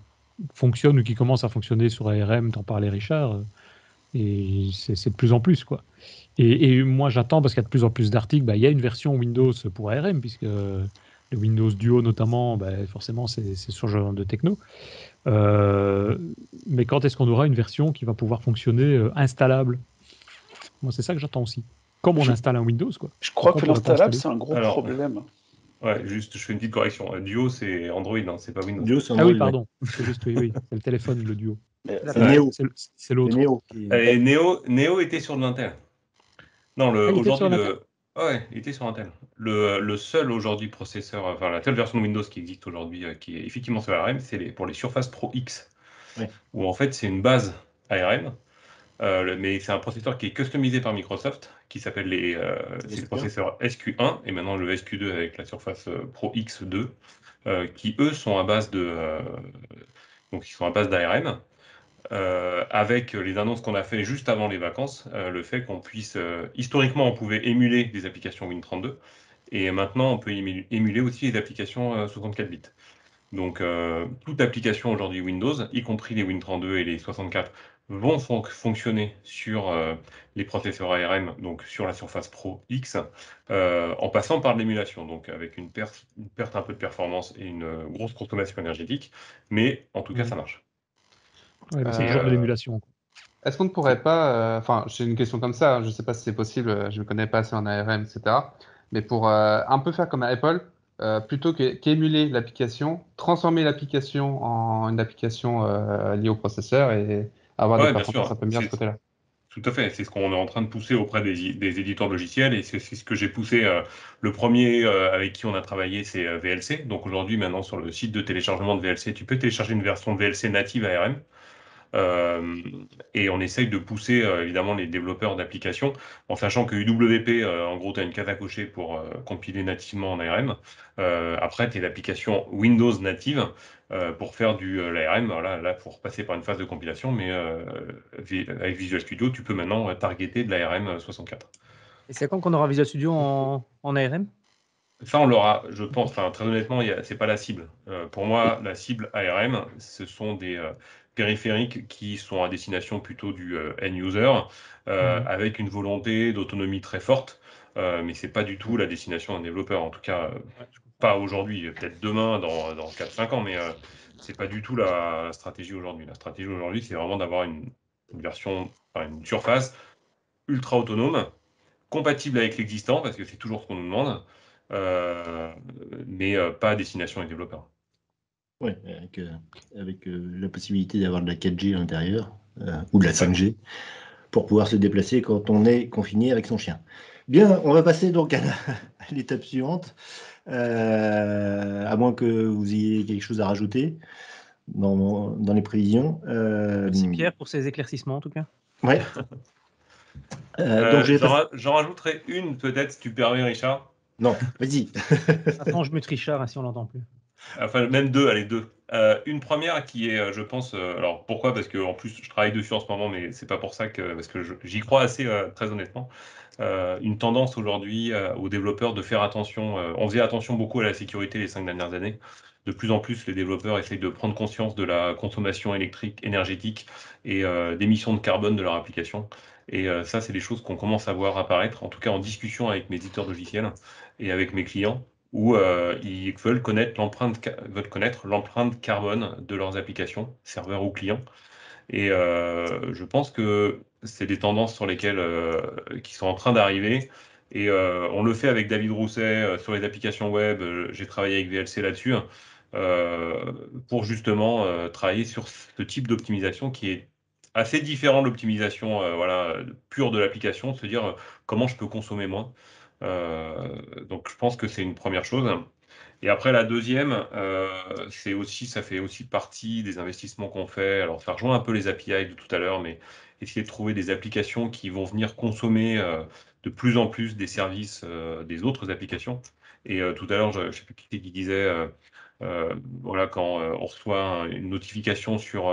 fonctionnent ou qui commencent à fonctionner sur ARM, t'en parlais Richard, et c'est de plus en plus, quoi. Et moi j'attends, parce qu'il y a de plus en plus d'articles, il y a une version Windows pour ARM, puisque le Windows Duo notamment, forcément c'est ce genre de techno. Mais quand est-ce qu'on aura une version qui va pouvoir fonctionner installable? Moi c'est ça que j'attends aussi. Comme on installe un Windows, quoi. Je crois que l'installable c'est un gros problème. Ouais, juste, je fais une petite correction. Duo, c'est Android, c'est pas Windows. Duo, c'est Android, oui, pardon. C'est juste, oui. C'est le téléphone, le Duo. C'est Neo. C'est l'autre. Et Neo était sur l'Intel. Non, aujourd'hui, il était sur Intel. Le seul aujourd'hui processeur, enfin la seule version de Windows qui existe aujourd'hui, qui est effectivement sur ARM, c'est pour les Surface Pro X, où en fait c'est une base ARM mais c'est un processeur qui est customisé par Microsoft, qui s'appelle c'est le processeur SQ1, et maintenant le SQ2 avec la Surface Pro X2, qui eux sont à base donc ils sont à base d'ARM. Avec les annonces qu'on a fait juste avant les vacances, le fait qu'on puisse, historiquement, on pouvait émuler des applications Win32, et maintenant, on peut émuler aussi les applications 64 bits. Donc, toute application aujourd'hui Windows, y compris les Win32 et les 64, vont fonctionner sur les processeurs ARM, donc sur la Surface Pro X, en passant par de l'émulation, donc avec une perte un peu de performance et une grosse consommation énergétique, mais en tout cas, ça marche. Ouais, mais c'est toujours de l'émulation. Est-ce qu'on ne pourrait pas, enfin, j'ai une question comme ça, je ne sais pas si c'est possible, je ne connais pas assez en ARM, etc. Mais pour un peu faire comme Apple, plutôt qu'émuler l'application, transformer l'application en une application liée au processeur et avoir des performances un peu meilleures de ce côté-là. Tout à fait, c'est ce qu'on est en train de pousser auprès des éditeurs logiciels, et c'est ce que j'ai poussé. Le premier avec qui on a travaillé, c'est VLC. Donc aujourd'hui, maintenant, sur le site de téléchargement de VLC, tu peux télécharger une version de VLC native ARM. Et on essaye de pousser évidemment les développeurs d'applications, en sachant que UWP, en gros, tu as une case à cocher pour compiler nativement en ARM. Après, tu as l'application Windows native pour faire l'ARM. Voilà, là, pour passer par une phase de compilation, mais avec Visual Studio, tu peux maintenant targeter de l'ARM 64. Et c'est quand qu'on aura Visual Studio en ARM? Ça, on l'aura, je pense, enfin, très honnêtement, c'est pas la cible. Pour moi, la cible ARM, ce sont des périphériques qui sont à destination plutôt du end user, avec une volonté d'autonomie très forte, mais c'est pas du tout la destination d'un développeur, en tout cas, pas aujourd'hui, peut-être demain, dans 4-5 ans, mais c'est pas du tout la stratégie aujourd'hui. La stratégie aujourd'hui, c'est vraiment d'avoir une version, enfin, une surface ultra autonome, compatible avec l'existant, parce que c'est toujours ce qu'on nous demande, mais pas à destination des développeurs. Oui, avec la possibilité d'avoir de la 4G à l'intérieur, ou de la 5G, pour pouvoir se déplacer quand on est confiné avec son chien. Bien, on va passer donc à l'étape suivante, à moins que vous ayez quelque chose à rajouter dans les prévisions. Merci Pierre pour ces éclaircissements en tout cas. Ouais. J'en rajouterai une peut-être si tu permets, Richard. Non, vas-y. Attends, je mute Richard si on l'entend plus. Enfin, même deux, allez, deux. Une première qui est, je pense, alors pourquoi? Parce que en plus, je travaille dessus en ce moment, mais c'est pas pour ça parce que j'y crois assez, très honnêtement. Une tendance aujourd'hui aux développeurs de faire attention. On faisait attention beaucoup à la sécurité les 5 dernières années. De plus en plus, les développeurs essayent de prendre conscience de la consommation énergétique et d'émissions de carbone de leur application. Et ça, c'est des choses qu'on commence à voir apparaître, en tout cas en discussion avec mes éditeurs logiciels et avec mes clients, où ils veulent connaître l'empreinte carbone de leurs applications, serveurs ou clients. Et je pense que c'est des tendances sur lesquelles qui sont en train d'arriver. Et on le fait avec David Rousset sur les applications web. J'ai travaillé avec VLC là-dessus pour justement travailler sur ce type d'optimisation qui est assez différent de l'optimisation pure de l'application, de se dire comment je peux consommer moins. Donc je pense que c'est une première chose. Et après, la deuxième, ça fait aussi partie des investissements qu'on fait. Alors, ça rejoint un peu les API de tout à l'heure, mais essayer de trouver des applications qui vont venir consommer de plus en plus des services des autres applications. Et tout à l'heure, je ne sais plus qui disait, voilà, quand on reçoit une notification sur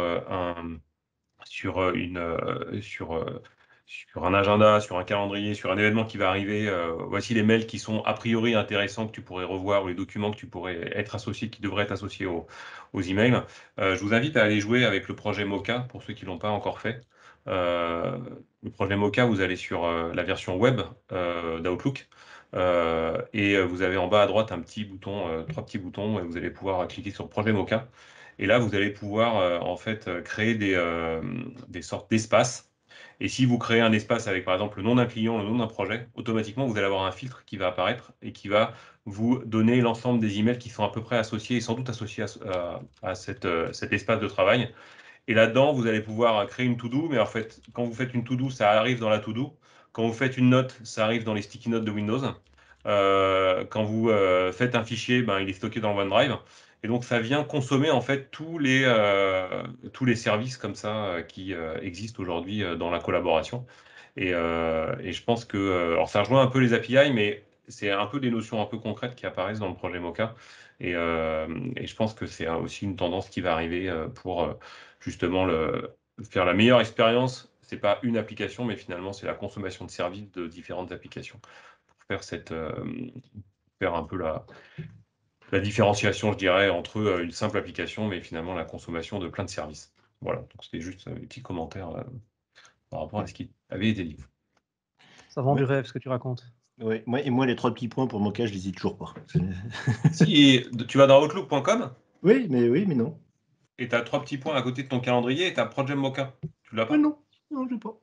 un agenda, sur un calendrier, sur un événement qui va arriver. Voici les mails qui sont a priori intéressants que tu pourrais revoir, ou les documents que tu pourrais être associés, qui devraient être associés aux emails. Je vous invite à aller jouer avec le projet Mocha pour ceux qui ne l'ont pas encore fait. Le projet Mocha, vous allez sur la version web d'Outlook. Et vous avez en bas à droite un petit bouton, 3 petits boutons, et vous allez pouvoir cliquer sur projet Mocha. Et là, vous allez pouvoir en fait créer des sortes d'espaces. Et si vous créez un espace avec, par exemple, le nom d'un client, le nom d'un projet, automatiquement, vous allez avoir un filtre qui va apparaître et qui va vous donner l'ensemble des emails qui sont à peu près associés et sans doute associés à cet espace de travail. Et là-dedans, vous allez pouvoir créer une to-do, mais en fait, quand vous faites une to-do, ça arrive dans la to-do. Quand vous faites une note, ça arrive dans les sticky notes de Windows. Quand vous faites un fichier, il est stocké dans le OneDrive. Et donc, ça vient consommer en fait tous les services comme ça qui existent aujourd'hui dans la collaboration. Et je pense que, alors ça rejoint un peu les API, mais c'est un peu des notions un peu concrètes qui apparaissent dans le projet Mocha. Et je pense que c'est aussi une tendance qui va arriver pour justement faire la meilleure expérience. C'est pas une application, mais finalement, c'est la consommation de services de différentes applications pour faire un peu la différenciation, je dirais, entre une simple application, mais finalement la consommation de plein de services. Voilà, donc c'était juste un petit commentaire par rapport à ce qui avait été dit. Ça vend du rêve, ce que tu racontes. Ouais, moi, les 3 petits points pour Mocha, je les ai toujours pas. Si tu vas dans outlook.com Oui, mais non. et tu as 3 petits points à côté de ton calendrier et tu as Project Mocha. Tu l'as pas? Non, je l'ai pas.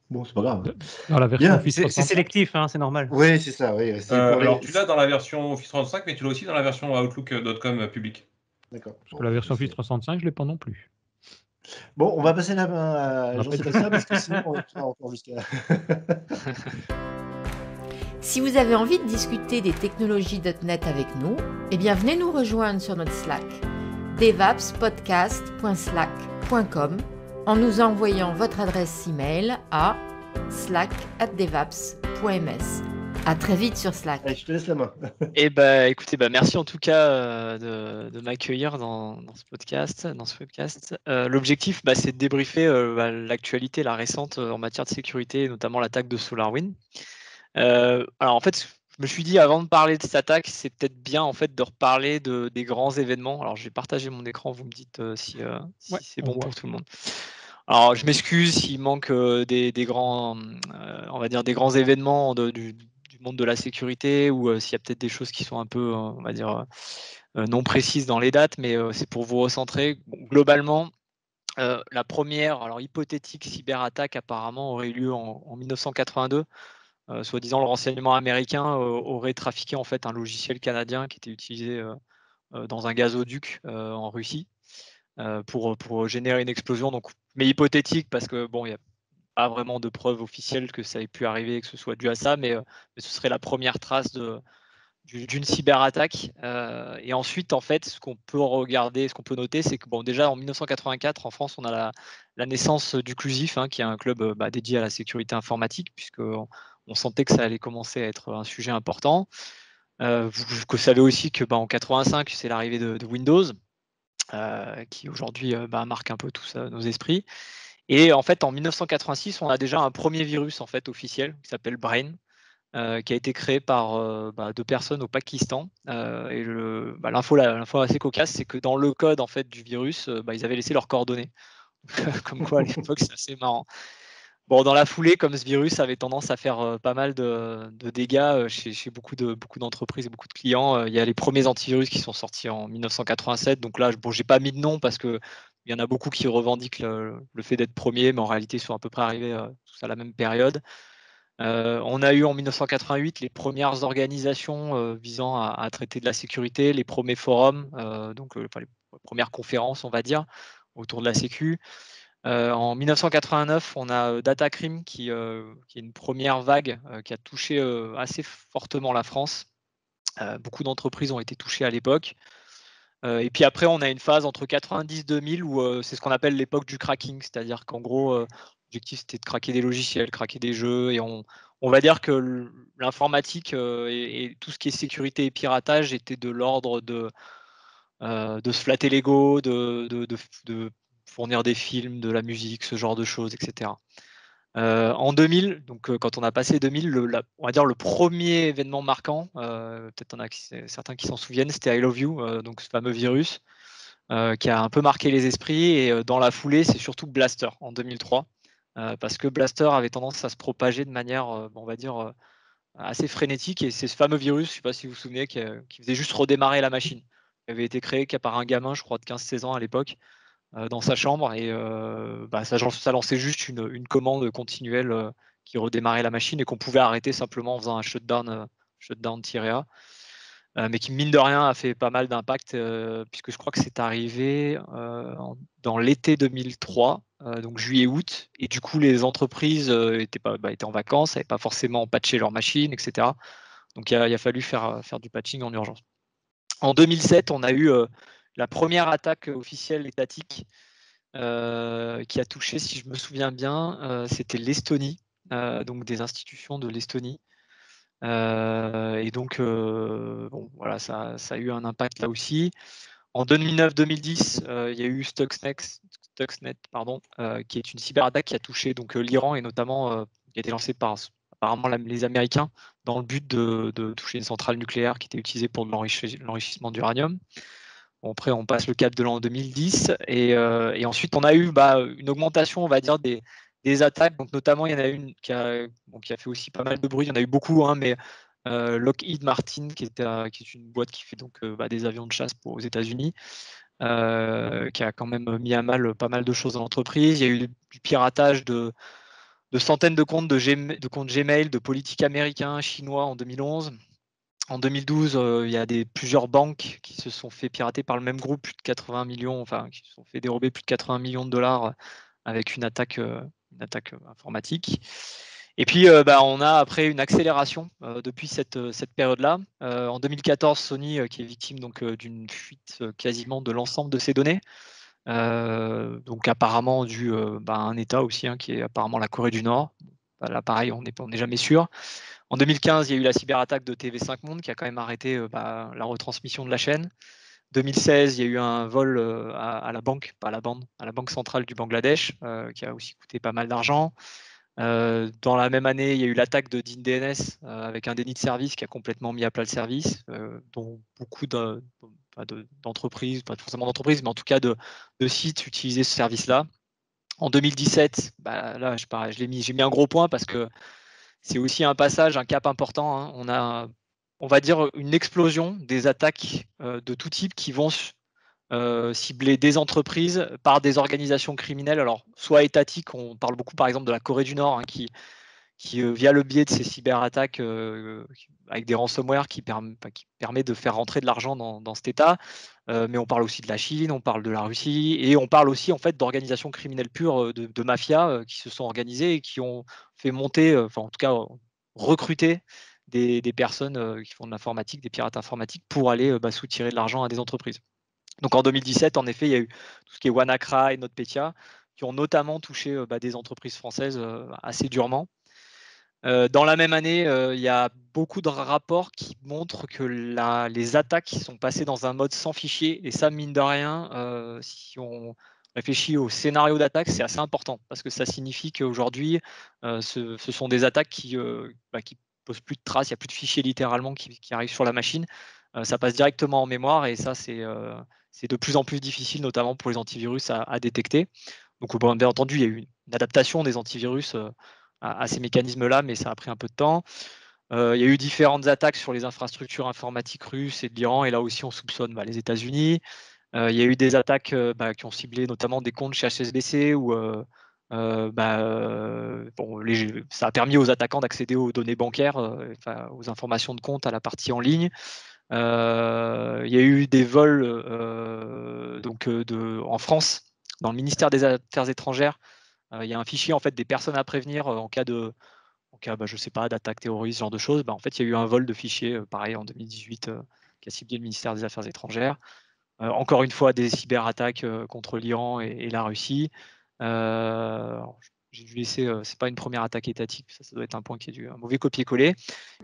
Bon, c'est pas grave. Dans la version Bien. Office C'est 365. sélectif, hein, c'est normal. Oui, c'est ça. Oui. Alors, tu l'as dans la version Office 365, mais tu l'as aussi dans la version outlook.com publique. D'accord. Parce que la version Office 365, je ne l'ai pas non plus. Bon, on va passer la main à On va Jean-Sébastien parce que sinon, on est encore jusqu'à. Si vous avez envie de discuter des technologies .NET avec nous, eh bien venez nous rejoindre sur notre Slack devapspodcast.slack.com en nous envoyant votre adresse email à slack@devaps.ms. À très vite sur Slack. Allez, je te laisse la main. Et bah écoutez, merci en tout cas de m'accueillir dans ce podcast. L'objectif, c'est de débriefer l'actualité, la récente en matière de sécurité, notamment l'attaque de SolarWinds. Alors en fait, je me suis dit avant de parler de cette attaque, c'est peut-être bien en fait de reparler des grands événements. Alors je vais partager mon écran, vous me dites si c'est bon pour tout le monde. Alors je m'excuse s'il manque des grands, on va dire des grands événements du monde de la sécurité ou s'il y a peut-être des choses qui sont un peu, on va dire, non précises dans les dates, mais c'est pour vous recentrer. Bon, globalement, la première, alors hypothétique cyberattaque apparemment aurait eu lieu en 1982. Soi-disant, le renseignement américain aurait trafiqué en fait un logiciel canadien qui était utilisé dans un gazoduc en Russie pour générer une explosion. Donc, mais hypothétique parce que bon, il n'y a pas vraiment de preuves officielles que ça ait pu arriver et que ce soit dû à ça, mais ce serait la première trace d'une cyberattaque. Et ensuite, en fait, ce qu'on peut regarder, ce qu'on peut noter, c'est que bon, déjà en 1984, en France, on a la naissance d'Uclusif, qui est un club dédié à la sécurité informatique, puisque on sentait que ça allait commencer à être un sujet important. Vous savez aussi que en 85, c'est l'arrivée de Windows, qui aujourd'hui marque un peu tout ça, nos esprits. Et en fait, en 1986, on a déjà un premier virus en fait officiel qui s'appelle Brain, qui a été créé par 2 personnes au Pakistan. Et l'info assez cocasse, c'est que dans le code en fait du virus, ils avaient laissé leurs coordonnées. Comme quoi à l'époque, c'est assez marrant. Bon, dans la foulée, comme ce virus avait tendance à faire pas mal de dégâts chez beaucoup d'entreprises et beaucoup de clients, il y a les premiers antivirus qui sont sortis en 1987. Donc là, j'ai pas mis de nom parce qu'il y en a beaucoup qui revendiquent le fait d'être premier, mais en réalité, ils sont à peu près arrivés tous à la même période. On a eu en 1988 les premières organisations visant à traiter de la sécurité, les premiers forums, les premières conférences, on va dire, autour de la sécu. En 1989, on a Datacrim qui est une première vague qui a touché assez fortement la France. Beaucoup d'entreprises ont été touchées à l'époque. Et puis après, on a une phase entre 90 et 2000 où c'est ce qu'on appelle l'époque du cracking, c'est-à-dire qu'en gros, l'objectif c'était de craquer des logiciels, craquer des jeux, et on va dire que l'informatique et tout ce qui est sécurité et piratage était de l'ordre de se flatter l'ego, de fournir des films, de la musique, ce genre de choses, etc. En 2000, donc quand on a passé 2000, on va dire le premier événement marquant, peut-être on a certains qui s'en souviennent, c'était I Love You, donc ce fameux virus qui a un peu marqué les esprits. Et dans la foulée, c'est surtout Blaster en 2003, parce que Blaster avait tendance à se propager de manière, on va dire, assez frénétique. Et c'est ce fameux virus, je ne sais pas si vous vous souvenez, qui faisait juste redémarrer la machine. Il avait été créé par un gamin, je crois, de 15-16 ans à l'époque, dans sa chambre, et ça lançait juste une commande continuelle qui redémarrait la machine et qu'on pouvait arrêter simplement en faisant un shutdown-A, mais qui mine de rien a fait pas mal d'impact, puisque je crois que c'est arrivé dans l'été 2003, donc juillet-août, et du coup les entreprises étaient en vacances, n'avaient pas forcément patché leurs machines, etc. Donc il a fallu faire du patching en urgence. En 2007, on a eu la première attaque officielle étatique qui a touché, si je me souviens bien, c'était l'Estonie, donc des institutions de l'Estonie. Et donc, bon, voilà, ça a eu un impact là aussi. En 2009-2010, il y a eu Stuxnet, pardon, qui est une cyberattaque qui a touché donc l'Iran et notamment qui a été lancée par apparemment les Américains dans le but de toucher une centrale nucléaire qui était utilisée pour de l'enrichissement d'uranium. Bon, après, on passe le cap de l'an 2010 et ensuite on a eu une augmentation, on va dire, des attaques. Donc notamment, il y en a une qui a fait aussi pas mal de bruit. Il y en a eu beaucoup, hein, mais Lockheed Martin, qui est une boîte qui fait donc des avions de chasse aux États-Unis, qui a quand même mis à mal pas mal de choses dans l'entreprise. Il y a eu du piratage de centaines de comptes comptes Gmail de politiques américains, chinois en 2011. En 2012, il y a plusieurs banques qui se sont fait pirater par le même groupe, plus de 80 millions, enfin, qui se sont fait dérober plus de 80 millions de dollars avec une attaque informatique. Et puis, on a après une accélération depuis cette période-là. En 2014, Sony, qui est victime donc d'une fuite quasiment de l'ensemble de ses données. Donc apparemment dû à un État aussi, hein, qui est apparemment la Corée du Nord. Là, pareil, on n'est jamais sûr. En 2015, il y a eu la cyberattaque de TV5 Monde qui a quand même arrêté la retransmission de la chaîne. 2016, il y a eu un vol à la banque, pas à la bande, à la banque centrale du Bangladesh, qui a aussi coûté pas mal d'argent. Dans la même année, il y a eu l'attaque de DNS avec un déni de service qui a complètement mis à plat le service, dont beaucoup d'entreprises, pas forcément d'entreprises, mais en tout cas de sites utilisaient ce service-là. En 2017, là, j'ai mis un gros point parce que c'est aussi un passage, un cap important, hein. On a, on va dire, une explosion des attaques de tout type qui vont cibler des entreprises par des organisations criminelles, alors soit étatiques, on parle beaucoup par exemple de la Corée du Nord, hein, qui via le biais de ces cyberattaques avec des ransomware qui permet de faire rentrer de l'argent dans cet État, mais on parle aussi de la Chine, on parle de la Russie, et on parle aussi en fait d'organisations criminelles pures, de mafias qui se sont organisées et qui ont fait monter, enfin en tout cas recruter des personnes qui font de l'informatique, des pirates informatiques, pour aller soutirer de l'argent à des entreprises. Donc en 2017, en effet, il y a eu tout ce qui est WannaCry et NotPetya, qui ont notamment touché des entreprises françaises assez durement. Dans la même année, il y a beaucoup de rapports qui montrent que les attaques sont passées dans un mode sans fichier. Et ça, mine de rien, si on réfléchit au scénario d'attaque, c'est assez important parce que ça signifie qu'aujourd'hui, ce sont des attaques qui posent plus de traces, il n'y a plus de fichiers littéralement qui arrivent sur la machine. Ça passe directement en mémoire et ça, c'est de plus en plus difficile, notamment pour les antivirus, à détecter. Donc, bien entendu, il y a eu une adaptation des antivirus à ces mécanismes-là, mais ça a pris un peu de temps. Il y a eu différentes attaques sur les infrastructures informatiques russes et de l'Iran, et là aussi on soupçonne les États-Unis. Il y a eu des attaques qui ont ciblé notamment des comptes chez HSBC, où ça a permis aux attaquants d'accéder aux données bancaires, aux informations de compte, à la partie en ligne. Il y a eu des vols en France, dans le ministère des Affaires étrangères. Il y a un fichier en fait des personnes à prévenir en cas je sais pas, d'attaque terroriste, ce genre de choses. En fait, il y a eu un vol de fichiers, pareil en 2018, qui a ciblé le ministère des Affaires étrangères. Encore une fois, des cyberattaques contre l'Iran et la Russie. J'ai dû laisser, c'est pas une première attaque étatique, ça doit être un point qui est un mauvais copier-coller.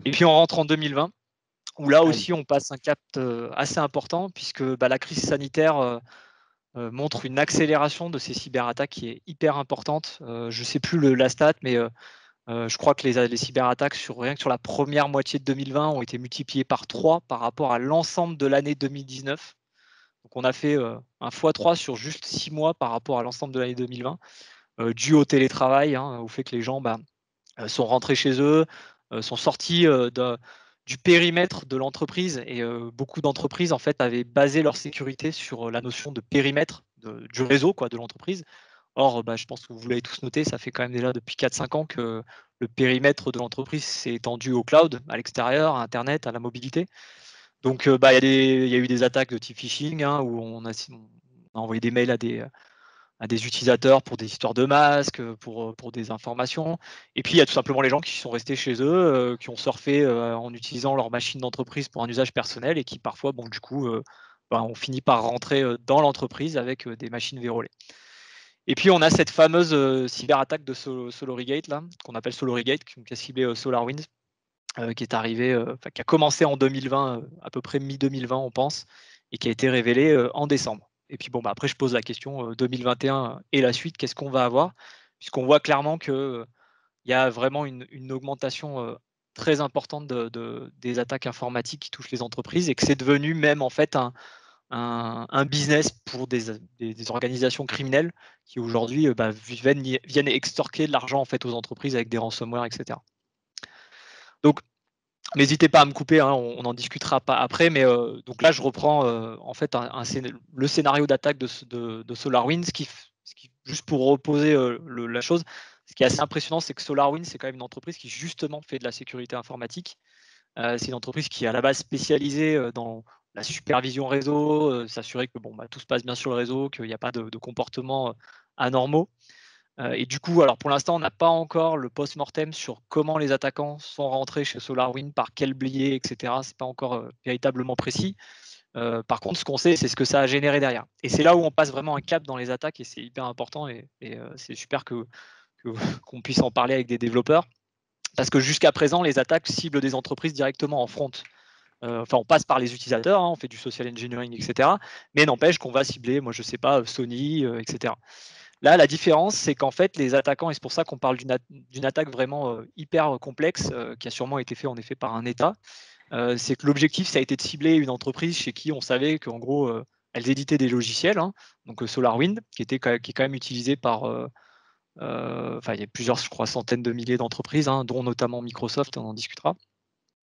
Et puis on rentre en 2020, où là aussi on passe un cap assez important, puisque la crise sanitaire montre une accélération de ces cyberattaques qui est hyper importante. Je ne sais plus la stat, mais je crois que les cyberattaques, rien que sur la première moitié de 2020, ont été multipliées par 3 par rapport à l'ensemble de l'année 2019. Donc on a fait un x3 sur juste 6 mois par rapport à l'ensemble de l'année 2020, dû au télétravail, hein, au fait que les gens sont rentrés chez eux, sont sortis du périmètre de l'entreprise, et beaucoup d'entreprises en fait avaient basé leur sécurité sur la notion de périmètre du réseau de l'entreprise. Or, je pense que vous l'avez tous noté, ça fait quand même déjà depuis 4-5 ans que le périmètre de l'entreprise s'est étendu au cloud, à l'extérieur, à Internet, à la mobilité. Donc, il y a eu des attaques de type phishing, hein, où on a envoyé des mails à des utilisateurs pour des histoires de masques, pour des informations. Et puis, il y a tout simplement les gens qui sont restés chez eux, qui ont surfé en utilisant leur machine d'entreprise pour un usage personnel, et qui parfois, on finit par rentrer dans l'entreprise avec des machines vérolées. Et puis on a cette fameuse cyberattaque de SolarWinds là, qu'on appelle SolarWinds, qui a ciblé SolarWinds, qui est arrivée, qui a commencé en 2020, à peu près mi-2020 on pense, et qui a été révélée en décembre. Et puis après je pose la question 2021 et la suite, qu'est-ce qu'on va avoir, puisqu'on voit clairement qu'il y a vraiment une augmentation très importante des attaques informatiques qui touchent les entreprises, et que c'est devenu même en fait un business pour des organisations criminelles qui aujourd'hui viennent extorquer de l'argent en fait aux entreprises avec des ransomware, etc. Donc n'hésitez pas à me couper, hein, on en discutera pas après, mais donc là je reprends en fait le scénario d'attaque de SolarWinds, juste pour reposer la chose. Ce qui est assez impressionnant, c'est que SolarWinds, c'est quand même une entreprise qui justement fait de la sécurité informatique. C'est une entreprise qui est à la base spécialisée dans la supervision réseau, s'assurer que tout se passe bien sur le réseau, qu'il n'y a pas de comportements anormaux. Et du coup, alors pour l'instant, on n'a pas encore le post-mortem sur comment les attaquants sont rentrés chez SolarWinds, par quel biais, etc. Ce n'est pas encore véritablement précis. Par contre, ce qu'on sait, c'est ce que ça a généré derrière. Et c'est là où on passe vraiment un cap dans les attaques, et c'est hyper important, et c'est super qu'on puisse en parler avec des développeurs. Parce que jusqu'à présent, les attaques ciblent des entreprises directement en front. On passe par les utilisateurs, hein, on fait du social engineering, etc. Mais n'empêche qu'on va cibler, moi je ne sais pas, Sony, etc. Là, la différence, c'est qu'en fait, les attaquants, et c'est pour ça qu'on parle d'une attaque vraiment hyper complexe, qui a sûrement été faite en effet par un État, c'est que l'objectif, ça a été de cibler une entreprise chez qui on savait qu'en gros, elles éditaient des logiciels, hein, donc SolarWinds, qui est quand même utilisé par... il y a plusieurs, je crois, centaines de milliers d'entreprises, hein, dont notamment Microsoft, on en discutera,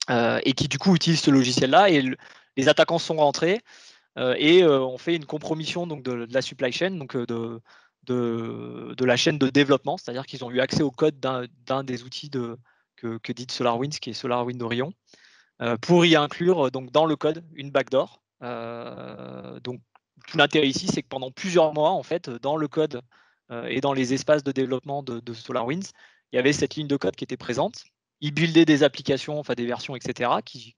et qui du coup utilisent ce logiciel-là, et les attaquants sont rentrés et ont fait une compromission donc, de la supply chain, donc de la chaîne de développement, c'est-à-dire qu'ils ont eu accès au code d'un des outils que dit SolarWinds, qui est SolarWinds Orion, pour y inclure donc, dans le code une backdoor. Donc tout l'intérêt ici, c'est que pendant plusieurs mois, en fait, dans le code et dans les espaces de développement de SolarWinds, il y avait cette ligne de code qui était présente. Ils buildaient des applications, enfin des versions, etc., qui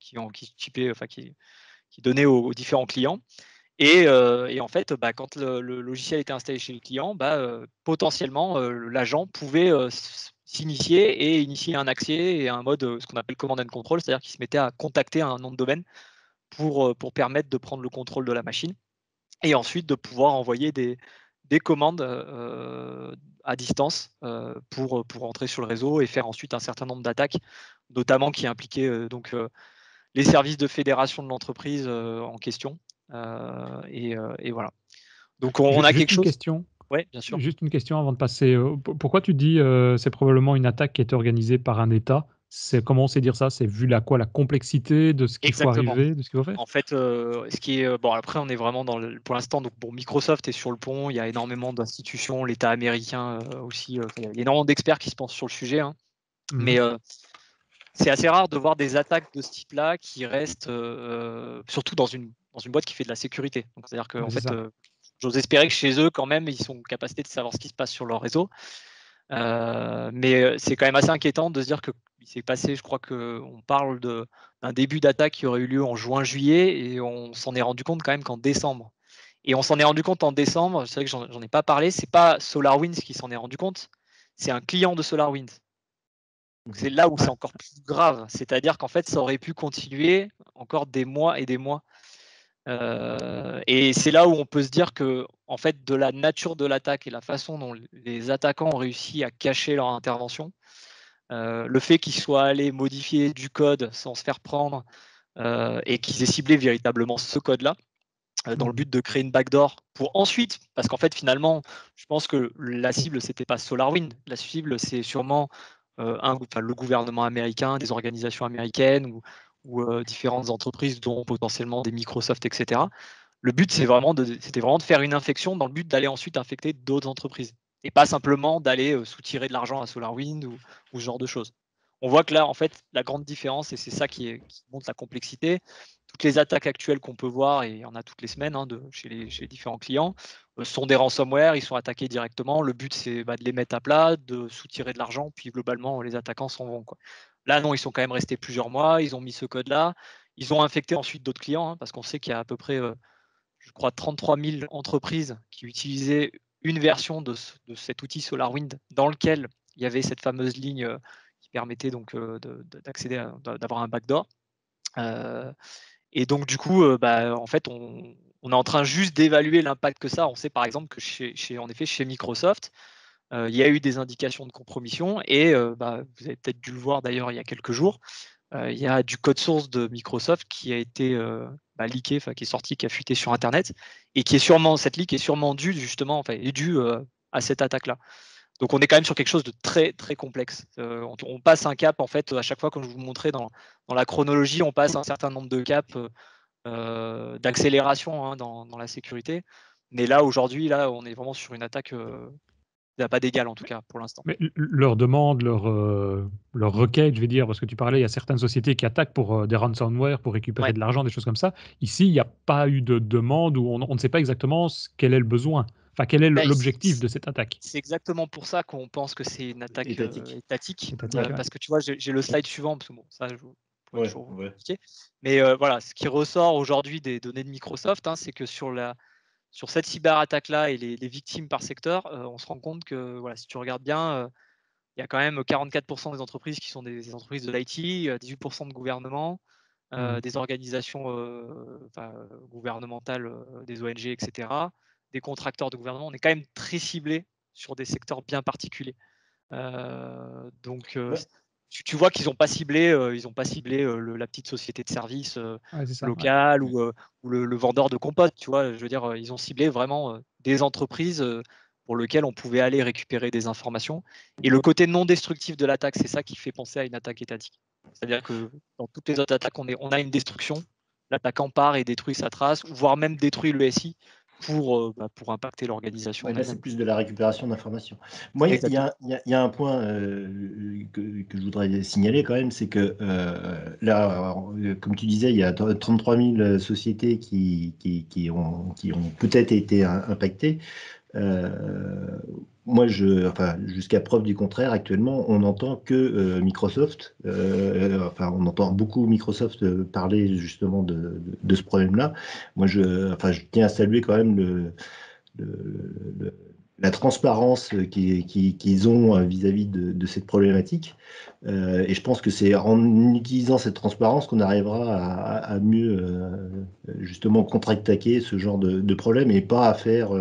donnaient aux différents clients. Et en fait, quand le logiciel était installé chez le client, potentiellement, l'agent pouvait s'initier et initier un accès et un mode, ce qu'on appelle command and control, c'est-à-dire qu'il se mettait à contacter un nom de domaine pour permettre de prendre le contrôle de la machine, et ensuite de pouvoir envoyer des commandes à distance pour entrer sur le réseau et faire ensuite un certain nombre d'attaques, notamment qui impliquaient les services de fédération de l'entreprise en question. Et voilà. Donc on a quelque chose. Question. Ouais, bien sûr. Juste une question avant de passer. Pourquoi tu dis c'est probablement une attaque qui est organisée par un État? Comment on sait dire ça? C'est vu la complexité de ce qu'il faut arriver, de ce qu'il faut faire? En fait, ce qui est après on est vraiment pour l'instant, donc Microsoft est sur le pont, il y a énormément d'institutions, l'État américain aussi, il y a énormément d'experts qui se pensent sur le sujet, hein. Mais c'est assez rare de voir des attaques de ce type-là qui restent, surtout dans une boîte qui fait de la sécurité. Donc c'est-à-dire que en fait, j'ose espérer que chez eux, quand même, ils sont en capacité de savoir ce qui se passe sur leur réseau. Mais c'est quand même assez inquiétant de se dire qu'il s'est passé, je crois qu'on parle d'un début d'attaque qui aurait eu lieu en juin-juillet, et on s'en est rendu compte quand même qu'en décembre. Et on s'en est rendu compte en décembre, c'est vrai que j'en ai pas parlé, c'est pas SolarWinds qui s'en est rendu compte, c'est un client de SolarWinds. Donc c'est là où c'est encore plus grave, c'est-à-dire qu'en fait ça aurait pu continuer encore des mois et des mois. Et c'est là où on peut se dire que, en fait, de la nature de l'attaque et la façon dont les attaquants ont réussi à cacher leur intervention, le fait qu'ils soient allés modifier du code sans se faire prendre et qu'ils aient ciblé véritablement ce code-là dans le but de créer une backdoor pour ensuite, parce qu'en fait finalement, je pense que la cible c'était pas SolarWinds, la cible c'est sûrement le gouvernement américain, des organisations américaines ou différentes entreprises, dont potentiellement des Microsoft, etc. Le but, c'était vraiment de faire une infection dans le but d'aller ensuite infecter d'autres entreprises, et pas simplement d'aller soutirer de l'argent à SolarWinds ou ce genre de choses. On voit que là, en fait, la grande différence, et c'est ça qui montre la complexité, toutes les attaques actuelles qu'on peut voir, et il y en a toutes les semaines chez les différents clients, sont des ransomware, ils sont attaqués directement. Le but, c'est de les mettre à plat, de soutirer de l'argent, puis globalement, les attaquants s'en vont, quoi. Là, non, ils sont quand même restés plusieurs mois, ils ont mis ce code-là, ils ont infecté ensuite d'autres clients, hein, parce qu'on sait qu'il y a à peu près je crois, 33 000 entreprises qui utilisaient une version de cet outil SolarWind dans lequel il y avait cette fameuse ligne qui permettait donc d'accéder, d'avoir un backdoor. Et donc, du coup, en fait, on est en train juste d'évaluer l'impact que ça. On sait par exemple que chez Microsoft, il y a eu des indications de compromission et vous avez peut-être dû le voir d'ailleurs il y a quelques jours. Il y a du code source de Microsoft qui a été leaké, qui est sorti, qui a fuité sur Internet et cette leak est sûrement due justement, à cette attaque-là. Donc on est quand même sur quelque chose de très très complexe. On passe un cap en fait à chaque fois, comme je vous montrais dans la chronologie, on passe un certain nombre de caps d'accélération dans la sécurité. Mais là aujourd'hui, on est vraiment sur une attaque qui n'a pas d'égal en tout cas pour l'instant. Mais leur demande, leur requête, je vais dire, parce que tu parlais, il y a certaines sociétés qui attaquent pour des ransomware, pour récupérer de l'argent, des choses comme ça. Ici, il n'y a pas eu de demande où on ne sait pas exactement quel est le besoin. Enfin, quel est l'objectif de cette attaque? C'est exactement pour ça qu'on pense que c'est une attaque étatique. Parce que tu vois, j'ai le slide suivant, parce que bon, ça, je pourrais toujours vous expliquer. Mais voilà, ce qui ressort aujourd'hui des données de Microsoft, c'est que sur cette cyberattaque-là et les victimes par secteur, on se rend compte que voilà, si tu regardes bien, il y a quand même 44% des entreprises qui sont des entreprises de l'IT, 18% de gouvernements, des organisations gouvernementales, des ONG, etc., des contracteurs de gouvernement. On est quand même très ciblé sur des secteurs bien particuliers. Donc, tu vois qu'ils n'ont pas ciblé, la petite société de service locale ou le vendeur de compote. Tu vois, je veux dire, ils ont ciblé vraiment des entreprises pour lesquelles on pouvait aller récupérer des informations. Et le côté non destructif de l'attaque, c'est ça qui fait penser à une attaque étatique. C'est-à-dire que dans toutes les autres attaques, on a une destruction. L'attaquant part et détruit sa trace, voire même détruit le SI pour impacter l'organisation. Là, c'est plus de la récupération d'informations. Moi, il y a un point que je voudrais signaler quand même, c'est que là, comme tu disais, il y a 33 000 sociétés qui ont peut-être été impactées. Moi, jusqu'à preuve du contraire, actuellement, on n'entend que Microsoft. On entend beaucoup Microsoft parler justement de ce problème-là. Moi, je tiens à saluer quand même la transparence qu'ils ont vis-à-vis de cette problématique. Et je pense que c'est en utilisant cette transparence qu'on arrivera à mieux justement contre-attaquer ce genre de problème et pas à faire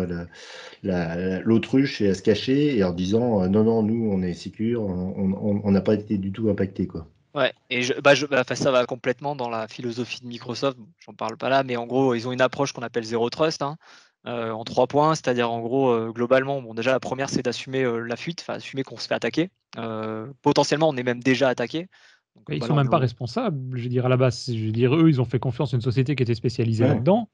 l'autruche et à se cacher et en disant non, nous on est sécure, on n'a pas été du tout impacté, quoi. Ouais, et ça va complètement dans la philosophie de Microsoft, j'en parle pas là, mais en gros, ils ont une approche qu'on appelle Zero Trust, en 3 points, c'est-à-dire en gros, globalement, déjà la première c'est d'assumer la fuite, assumer qu'on se fait attaquer. Potentiellement, on est même déjà attaqué. Donc, ils ne sont même pas responsables, je veux dire, à la base. Je veux dire, eux, ils ont fait confiance à une société qui était spécialisée là-dedans.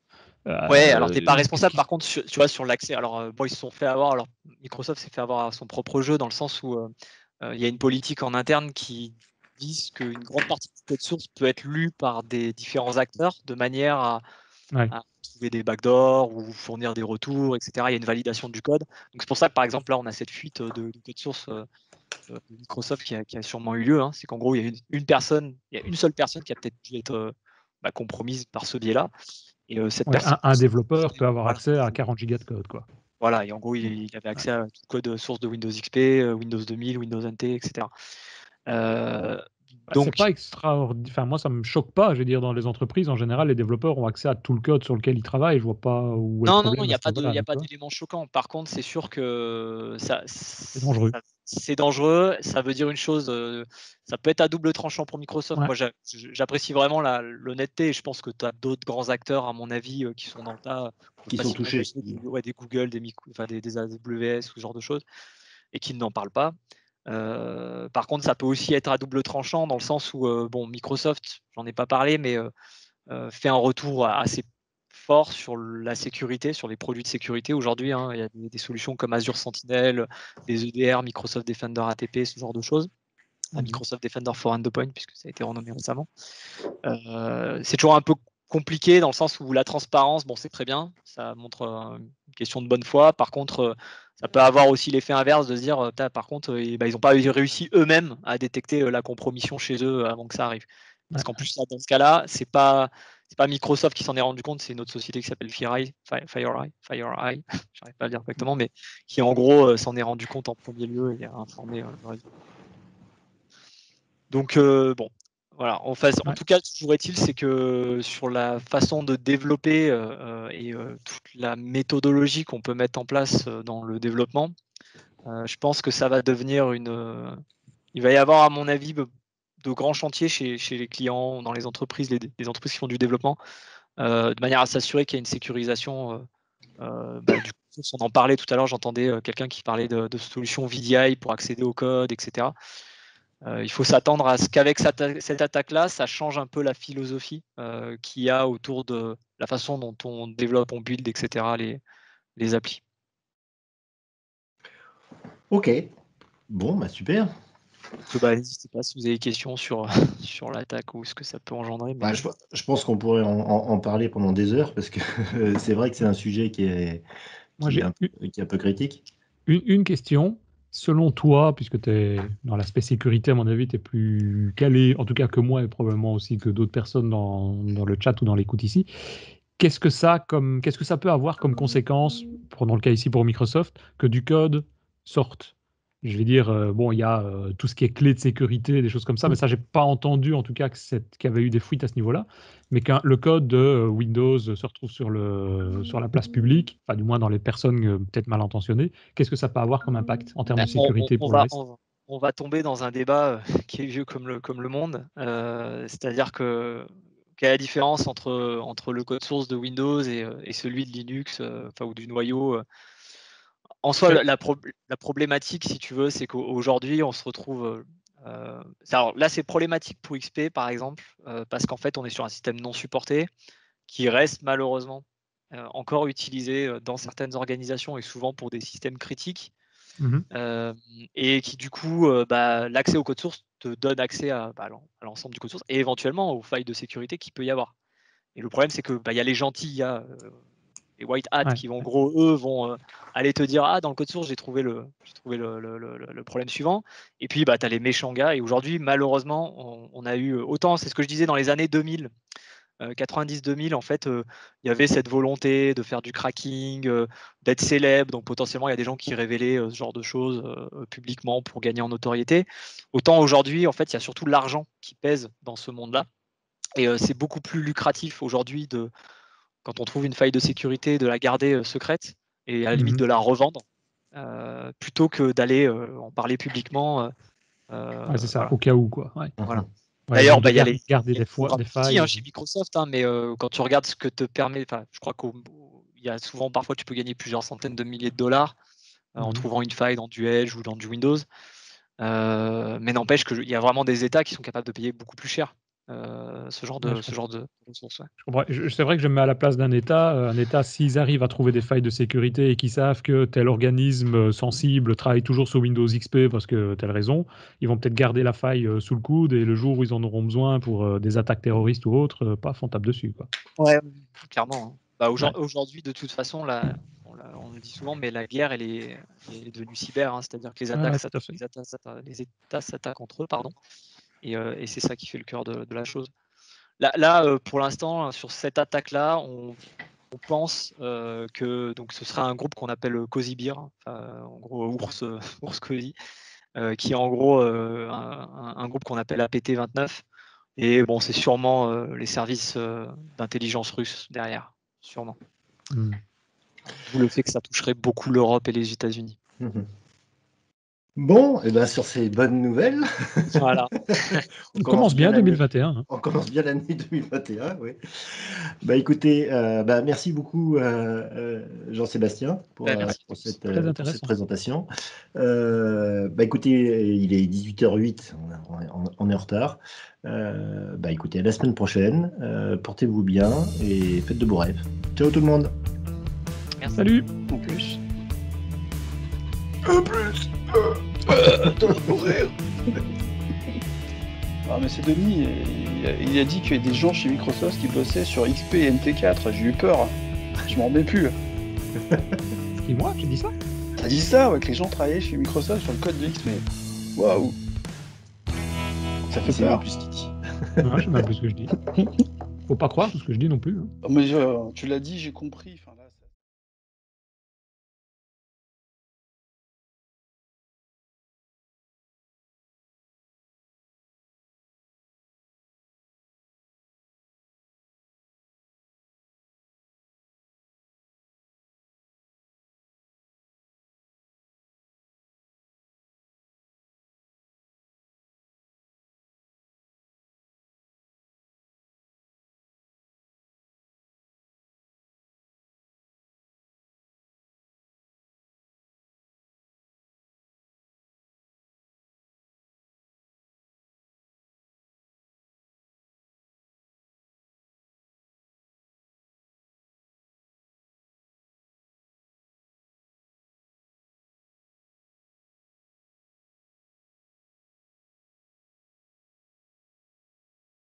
Ouais, alors tu n'es pas responsable par contre, tu vois, sur l'accès. Alors, ils se sont fait avoir, alors Microsoft s'est fait avoir à son propre jeu dans le sens où il y a une politique en interne qui disent qu'une grande partie du code source peut être lue par des différents acteurs de manière à trouver des backdoors ou fournir des retours, etc. Il y a une validation du code. Donc c'est pour ça que par exemple là on a cette fuite de code source de Microsoft qui a sûrement eu lieu. C'est qu'en gros il y a une seule personne qui a peut-être dû être compromise par ce biais-là. Et cette personne, un développeur peut avoir accès à 40 gigas de code, quoi. Voilà, et en gros il avait accès à tout le code source de Windows XP, Windows 2000, Windows NT, etc. Donc, c'est pas extraordinaire. Enfin, moi, ça me choque pas. Je veux dire, dans les entreprises, en général, les développeurs ont accès à tout le code sur lequel ils travaillent. Je vois pas où est le problème. Non, il n'y a pas d'élément choquant. Par contre, c'est sûr que c'est dangereux. C'est dangereux. Ça veut dire une chose. Ça peut être à double tranchant pour Microsoft. Moi, j'apprécie vraiment l'honnêteté. Et je pense que tu as d'autres grands acteurs, à mon avis, qui sont dans le tas. Qui sont touchés. Des Google, des AWS, ce genre de choses. Et qui n'en parlent pas. Par contre, ça peut aussi être à double tranchant dans le sens où Microsoft, j'en ai pas parlé, mais fait un retour assez fort sur la sécurité, sur les produits de sécurité. Aujourd'hui, il y a des solutions comme Azure Sentinel, des EDR, Microsoft Defender ATP, ce genre de choses. Microsoft Defender for Endpoint, puisque ça a été renommé récemment. C'est toujours un peu compliqué dans le sens où la transparence, c'est très bien, ça montre une question de bonne foi. Par contre, ça peut avoir aussi l'effet inverse de se dire, par contre, ils n'ont pas réussi eux-mêmes à détecter la compromission chez eux avant que ça arrive. Parce qu'en plus, dans ce cas-là, c'est pas c'est pas Microsoft qui s'en est rendu compte, c'est une autre société qui s'appelle FireEye, j'arrive pas à le dire correctement, mais qui en gros s'en est rendu compte en premier lieu et a informé le reste. Donc bon, voilà. En tout cas, toujours est-il, c'est que sur la façon de développer et toute la méthodologie qu'on peut mettre en place dans le développement, je pense que ça va devenir il va y avoir, à mon avis, de grands chantiers chez les clients, dans les entreprises, les entreprises qui font du développement, de manière à s'assurer qu'il y a une sécurisation. Du coup, on en parlait tout à l'heure, j'entendais quelqu'un qui parlait de solutions VDI pour accéder au code, etc. Il faut s'attendre à ce qu'avec cette attaque-là, ça change un peu la philosophie qu'il y a autour de la façon dont on développe, on build, etc. les applis. Ok, bon, super. N'hésitez pas si vous avez des questions sur l'attaque ou ce que ça peut engendrer. Mais... je pense qu'on pourrait en parler pendant des heures parce que c'est vrai que c'est un sujet qui est un peu critique. Une question. Selon toi, puisque tu es dans l'aspect sécurité, à mon avis, tu es plus calé, en tout cas que moi et probablement aussi que d'autres personnes dans le chat ou dans l'écoute ici, qu'est-ce que ça peut avoir comme conséquence, prenons le cas ici pour Microsoft, que du code sorte? Je vais dire, il y a tout ce qui est clé de sécurité, des choses comme ça, mais ça, j'ai pas entendu en tout cas qu'il y avait eu des fuites à ce niveau-là, mais que le code de Windows se retrouve sur la place publique, enfin du moins dans les personnes peut-être mal intentionnées. Qu'est-ce que ça peut avoir comme impact en termes de sécurité pour le reste? On va tomber dans un débat qui est vieux comme le monde, c'est-à-dire que quelle est la différence entre le code source de Windows et celui de Linux, ou du noyau en soi, la problématique, si tu veux, c'est qu'aujourd'hui, on se retrouve... alors là, c'est problématique pour XP, par exemple, parce qu'en fait, on est sur un système non supporté qui reste malheureusement encore utilisé dans certaines organisations et souvent pour des systèmes critiques. Et qui, du coup, l'accès au code source te donne accès à l'ensemble du code source et éventuellement aux failles de sécurité qu'il peut y avoir. Et le problème, c'est que y a les gentils, il y a... les white hats qui vont, eux, vont aller te dire dans le code source j'ai trouvé le problème suivant, et puis tu as les méchants gars, et aujourd'hui malheureusement on a eu autant, c'est ce que je disais, dans les années 2000, 90-2000, en fait il y avait cette volonté de faire du cracking, d'être célèbre, donc potentiellement il y a des gens qui révélaient ce genre de choses publiquement pour gagner en notoriété. Autant aujourd'hui, en fait, il y a surtout l'argent qui pèse dans ce monde-là, et c'est beaucoup plus lucratif aujourd'hui quand on trouve une faille de sécurité, de la garder secrète et à la limite de la revendre, plutôt que d'aller en parler publiquement. C'est ça, au cas où, quoi. Ouais. Voilà. D'ailleurs, il y a les garder des failles chez Microsoft, mais quand tu regardes ce que te permet, je crois qu'il y a souvent, parfois, tu peux gagner plusieurs centaines de milliers de dollars en trouvant une faille dans du Edge ou dans du Windows. Mais n'empêche qu'il y a vraiment des États qui sont capables de payer beaucoup plus cher ce genre de ressources. Ouais. C'est vrai que je me mets à la place d'un État. Un État, s'ils arrivent à trouver des failles de sécurité et qu'ils savent que tel organisme sensible travaille toujours sur Windows XP parce que telle raison, ils vont peut-être garder la faille sous le coude, et le jour où ils en auront besoin pour des attaques terroristes ou autres, on tape dessus, quoi. Ouais, clairement. Aujourd'hui, de toute façon, on le dit souvent, mais la guerre, elle est devenue cyber, c'est-à-dire que les États s'attaquent entre eux, pardon. Et c'est ça qui fait le cœur de la chose. Là pour l'instant, sur cette attaque-là, on pense que ce sera un groupe qu'on appelle Cozy Bear, en gros ours Cozy, qui est en gros un groupe qu'on appelle APT29. Et bon, c'est sûrement les services d'intelligence russes derrière, sûrement. D'où le fait que ça toucherait beaucoup l'Europe et les États-Unis. Bon, et sur ces bonnes nouvelles. Voilà. on commence bien 2021. On commence bien l'année 2021, oui. Écoutez, merci beaucoup Jean-Sébastien pour cette présentation. Écoutez, il est 18h08, on est en retard. Écoutez, à la semaine prochaine. Portez-vous bien et faites de beaux rêves. Ciao tout le monde. Merci. Salut. En plus. Mais c'est Denis, il a dit qu'il y avait des gens chez Microsoft qui bossaient sur XP et NT4. J'ai eu peur, je m'en remets plus. C'est moi, j'ai dit ça? T'as dit ça, que les gens travaillaient chez Microsoft sur le code de XP. Waouh, ça fait peur. Plus ce qu'il dit. Je sais même plus ce que je dis. Faut pas croire tout ce que je dis non plus. Mais tu l'as dit, j'ai compris. Enfin, là,